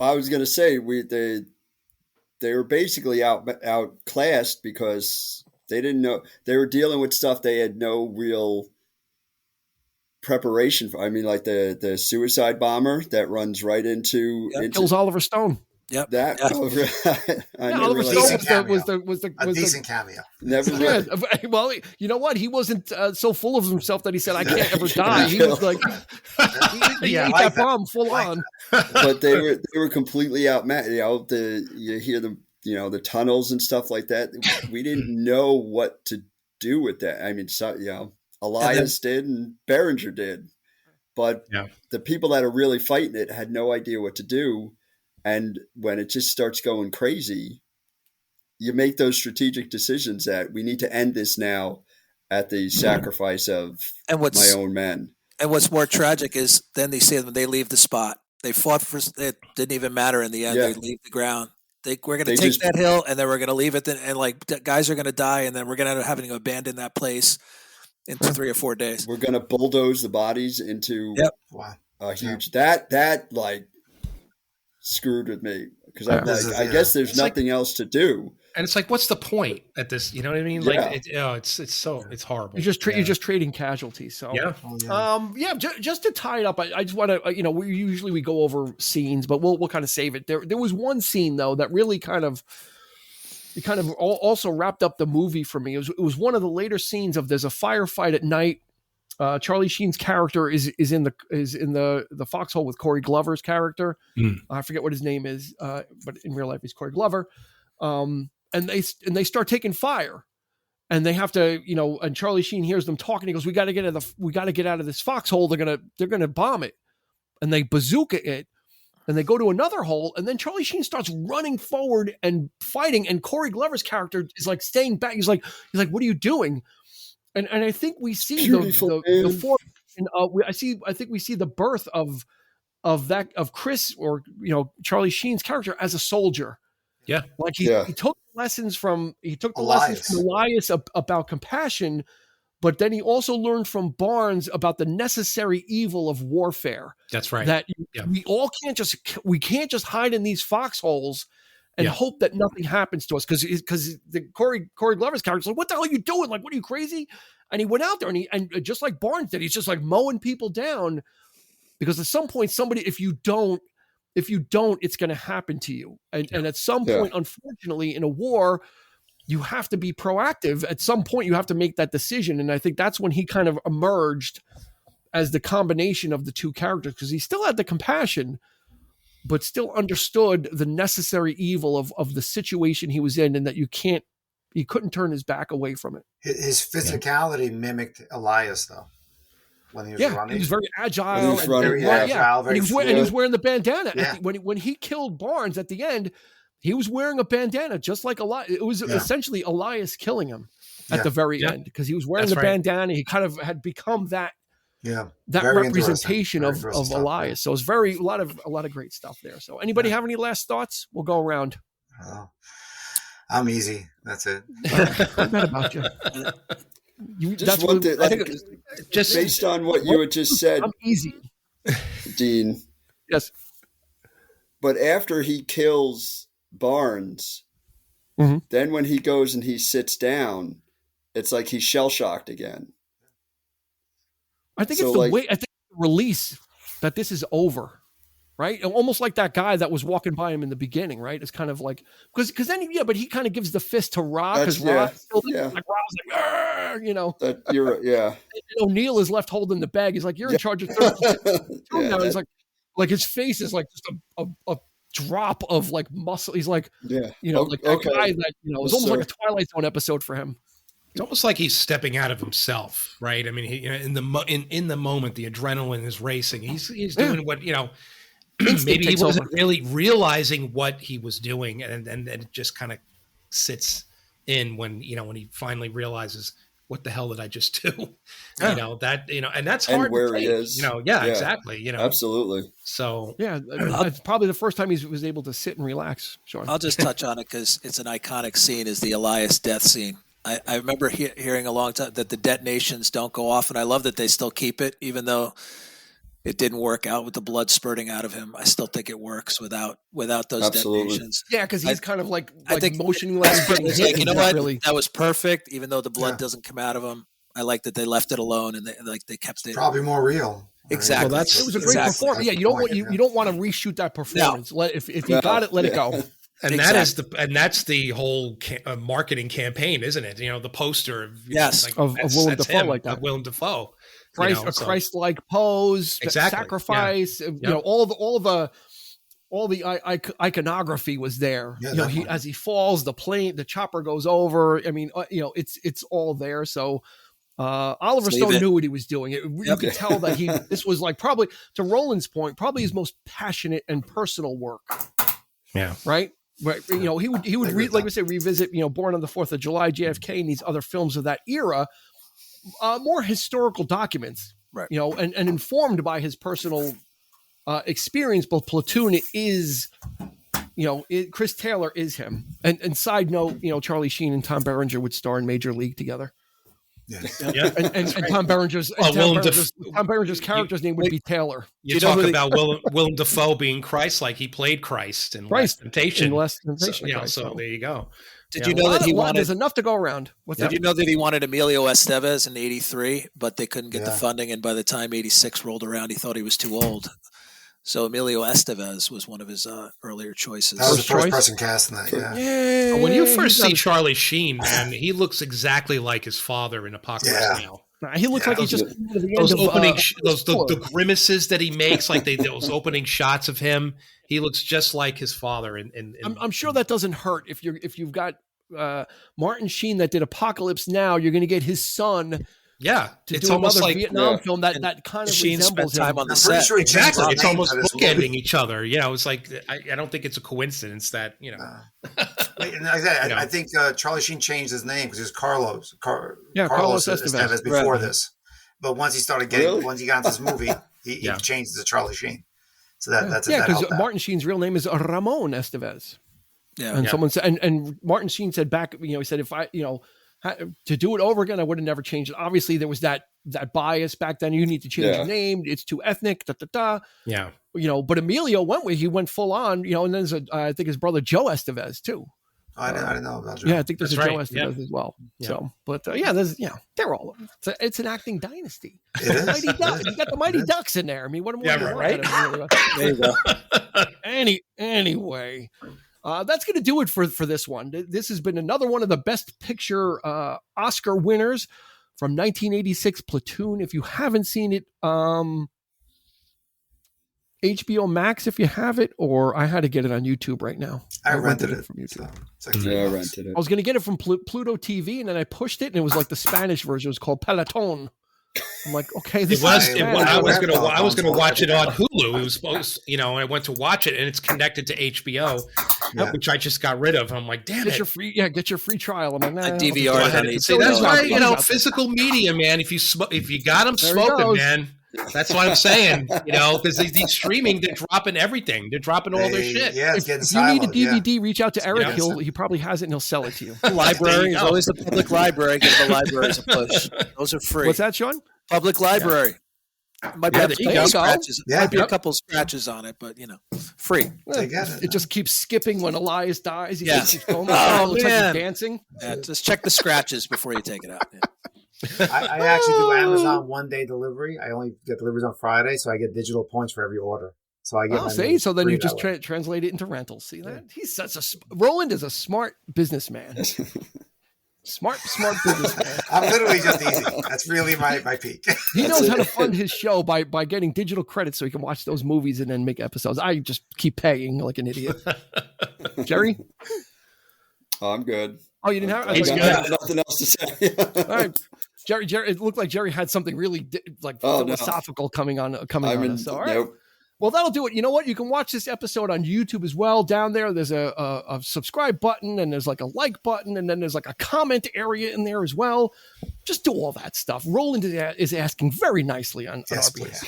I was going to say they were basically outclassed because they didn't know they were dealing with stuff they had no real preparation for. I mean, like the suicide bomber that runs right into kills Oliver Stone. Yep. Oliver Stone was a decent cameo. Never. Well, you know what? He wasn't so full of himself that he said, "I can't ever die." He was like, he ate that bomb full on. But they were completely outmatched. You hear the tunnels and stuff like that. We didn't know what to do with that. I mean, Elias did and Berenger did, but the people that are really fighting it had no idea what to do. And when it just starts going crazy, you make those strategic decisions that we need to end this now at the sacrifice of my own men. And what's more tragic is then they say when they leave the spot, They fought for it. Didn't even matter in the end. Yeah. They leave the ground. We're going to take that hill, and then we're going to leave it. And like guys are going to die, and then we're going to having to abandon that place in 3 or 4 days. We're going to bulldoze the bodies into a huge that like screwed with me because I'm like, I guess there's nothing else to do. And it's like, what's the point at this? You know what I mean? Like, it's horrible. You're just trading casualties. So just to tie it up, I just want to, we go over scenes, but we'll kind of save it. There was one scene though that really kind of also wrapped up the movie for me. It was one of the later scenes of there's a firefight at night. Charlie Sheen's character is in the foxhole with Corey Glover's character. I forget what his name is, but in real life he's Corey Glover. And they start taking fire, and they have to, and Charlie Sheen hears them talking. He goes, "We got to get out of this foxhole. They're gonna bomb it," and they bazooka it, and they go to another hole, and then Charlie Sheen starts running forward and fighting, and Corey Glover's character is like staying back. He's like, "What are you doing?" And I think we see I think we see the birth of Chris, or Charlie Sheen's character as a soldier. Yeah, like he took lessons from Elias about compassion, but then he also learned from Barnes about the necessary evil of warfare. That's right. That we can't just hide in these foxholes and hope that nothing happens to us, because the Corey Glover's character's like, "What the hell are you doing? Like, what are you, crazy?" And he went out there and just like Barnes did, he's just like mowing people down, because at some point if you don't, it's going to happen to you. And at some point, unfortunately, in a war, you have to be proactive. At some point, you have to make that decision. And I think that's when he kind of emerged as the combination of the two characters, because he still had the compassion, but still understood the necessary evil of the situation he was in, and that he couldn't turn his back away from it. His physicality mimicked Elias, though. When he was running, he was very agile. He was wearing the bandana. When he killed Barnes at the end, he was wearing a bandana, just like Elias. It was essentially Elias killing him at the very end, because he was wearing bandana. He kind of had become that representation of Elias. So it's a lot of great stuff there. So anybody have any last thoughts? We'll go around. I'm easy. That's it. I bet about you. Just based on what you had just said, I'm easy, Dean. Yes. But after he kills Barnes, then when he goes and he sits down, it's like he's shell shocked again. I think it's the release that this is over, right? Almost like that guy that was walking by him in the beginning, right? It's kind of like, because then but he kind of gives the fist to Ra, because Ra's like, That you're and O'Neill is left holding the bag. He's like, "You're in charge of 32 now." He's like his face is like just a drop of like muscle. He's like, that guy that it's almost like a Twilight Zone episode for him. It's almost like he's stepping out of himself, right? I mean, in the moment, the adrenaline is racing. He's doing what maybe he wasn't really realizing what he was doing, and it just kind of sits in when he finally realizes, what the hell did I just do? And that's hard. And where to he is, exactly. Absolutely. So it's probably the first time he was able to sit and relax. Sean, I'll just touch on it because it's an iconic scene. Is the Elias death scene? I remember hearing a long time that the detonations don't go off, and I love that they still keep it, even though it didn't work out with the blood spurting out of him. I still think it works without those detonations. Yeah, because he's kind of like I think motioning like you know what? Really... That was perfect, even though the blood doesn't come out of him. I like that they left it alone and they kept it. Probably more real. Exactly. Well, it was a great performance. Yeah, you don't want to reshoot that performance. No. If you got it, let it go. And that's the whole marketing campaign, isn't it? The poster of Willem Dafoe like that. Of Willem Dafoe. Christ-like pose, sacrifice. All the iconography was there. As he falls, the chopper goes over. I mean, it's all there. So Oliver Stone knew what he was doing. You could tell that this was like, probably, to Roland's point, probably his most passionate and personal work. Yeah. Right. Right. He would revisit, Born on the 4th of July, JFK, and these other films of that era, more historical documents, right? And informed by his personal experience, both Platoon is, Chris Taylor is him. And side note, Charlie Sheen and Tom Berenger would star in Major League together. Yes. Yeah. And Tom Berenger's character's name would be Taylor. You talk about Willem Dafoe being Christ-like. He played Christ in Last Temptation. So there you go. Did you know that he wanted? There's enough to go around. Did you know that he wanted Emilio Estevez in '83, but they couldn't get the funding, and by the time '86 rolled around, he thought he was too old. So Emilio Estevez was one of his earlier choices. That was the first person cast in that. Yeah. When you first see Charlie Sheen, man, he looks exactly like his father in Apocalypse Now. He looks like he's just the grimaces that he makes, like those opening shots of him. He looks just like his father. I'm sure that doesn't hurt if you've got Martin Sheen that did Apocalypse Now. You're going to get his son. Yeah, to do another Vietnam film that kind of Sheen resembles spent time him. on the set. Sure exactly, it's almost bookending each other. It's like I don't think it's a coincidence that I think Charlie Sheen changed his name because it was Carlos Estevez before this. But once he started once he got into this movie, he changed it to Charlie Sheen. So that's because Martin Sheen's real name is Ramon Estevez. Yeah, and someone said, and Martin Sheen said back, he said if I, to do it over again, I would have never changed it. Obviously, there was that bias back then. You need to change your name. It's too ethnic. Yeah. But Emilio went full on. And then there's I think his brother Joe Estevez too. I didn't know about Joe. Yeah, I think there's Joe Estevez as well. Yeah. So, but they're all. It's an acting dynasty. It is. You got the Mighty Ducks in there. I mean, what am I right? There you go. Anyway. That's going to do it for this one. This has been another one of the Best Picture Oscar winners from 1986, Platoon. If you haven't seen it, HBO Max if you have it, or I had to get it on YouTube right now. I rented it from YouTube. I rented it. I was going to get it from Pluto TV, and then I pushed it, and it was like the Spanish version. It was called Platoon. I'm like, okay, this I was going to watch it on Hulu. It was supposed, and I went to watch it, and it's connected to HBO, which I just got rid of. I'm like, damn it! Get your free trial. I'm like, nah, I DVR'd it. See, that's why physical media, man. If you got them smoking, man. That's what I'm saying, because these streaming, they're dropping everything. They're dropping all their shit. Yeah, it's getting if you need a DVD, reach out to Eric. He probably has it, and he'll sell it to you. Library is always the public library. Give the libraries a push. Those are free. What's that, Sean? Public library. Might be a couple scratches on it, but free. It just keeps skipping when Elias dies. He just keeps going. Looks like he's dancing. Yeah, just check the scratches before you take it out. Yeah. I actually do Amazon 1-day delivery. I only get deliveries on Friday, so I get digital points for every order. So I get so then you just translate it into rentals. See that? He's Roland is a smart businessman. Smart businessman. I'm literally just easy. That's really my peak. He knows how to fund his show by getting digital credits so he can watch those movies and then make episodes. I just keep paying like an idiot. Jerry? Oh, I'm good. Oh, you didn't have? I got nothing else to say. All right. Jerry, it looked like Jerry had something really philosophical coming on us. So, all right. Nope. Well, that'll do it. You know what? You can watch this episode on YouTube as well. Down there, there's a subscribe button, and there's like a like button, and then there's like a comment area in there as well. Just do all that stuff. Roland is asking very nicely on our behalf.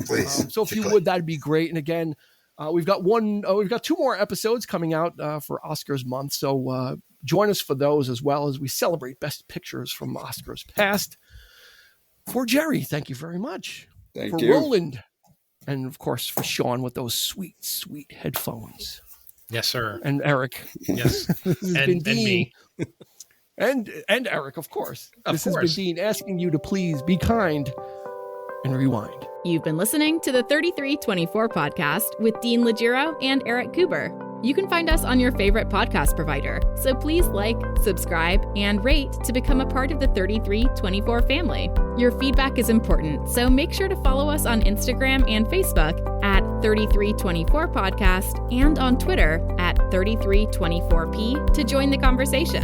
Please. So if you would, that'd be great. And again, we've got two more episodes coming out for Oscars month. So join us for those as well as we celebrate Best Pictures from Oscars past. For Jerry, thank you very much. Thank you. For Roland. And, of course, for Sean with those sweet, sweet headphones. Yes, sir. And Eric. Yes. and me. And Eric, of course. This has been Dean asking you to please be kind and rewind. You've been listening to the 3324 podcast with Dean Legiro and Eric Kuber. You can find us on your favorite podcast provider, so please like, subscribe, and rate to become a part of the 3324 family. Your feedback is important, so make sure to follow us on Instagram and Facebook at 3324 podcast and on Twitter at 3324p to join the conversation.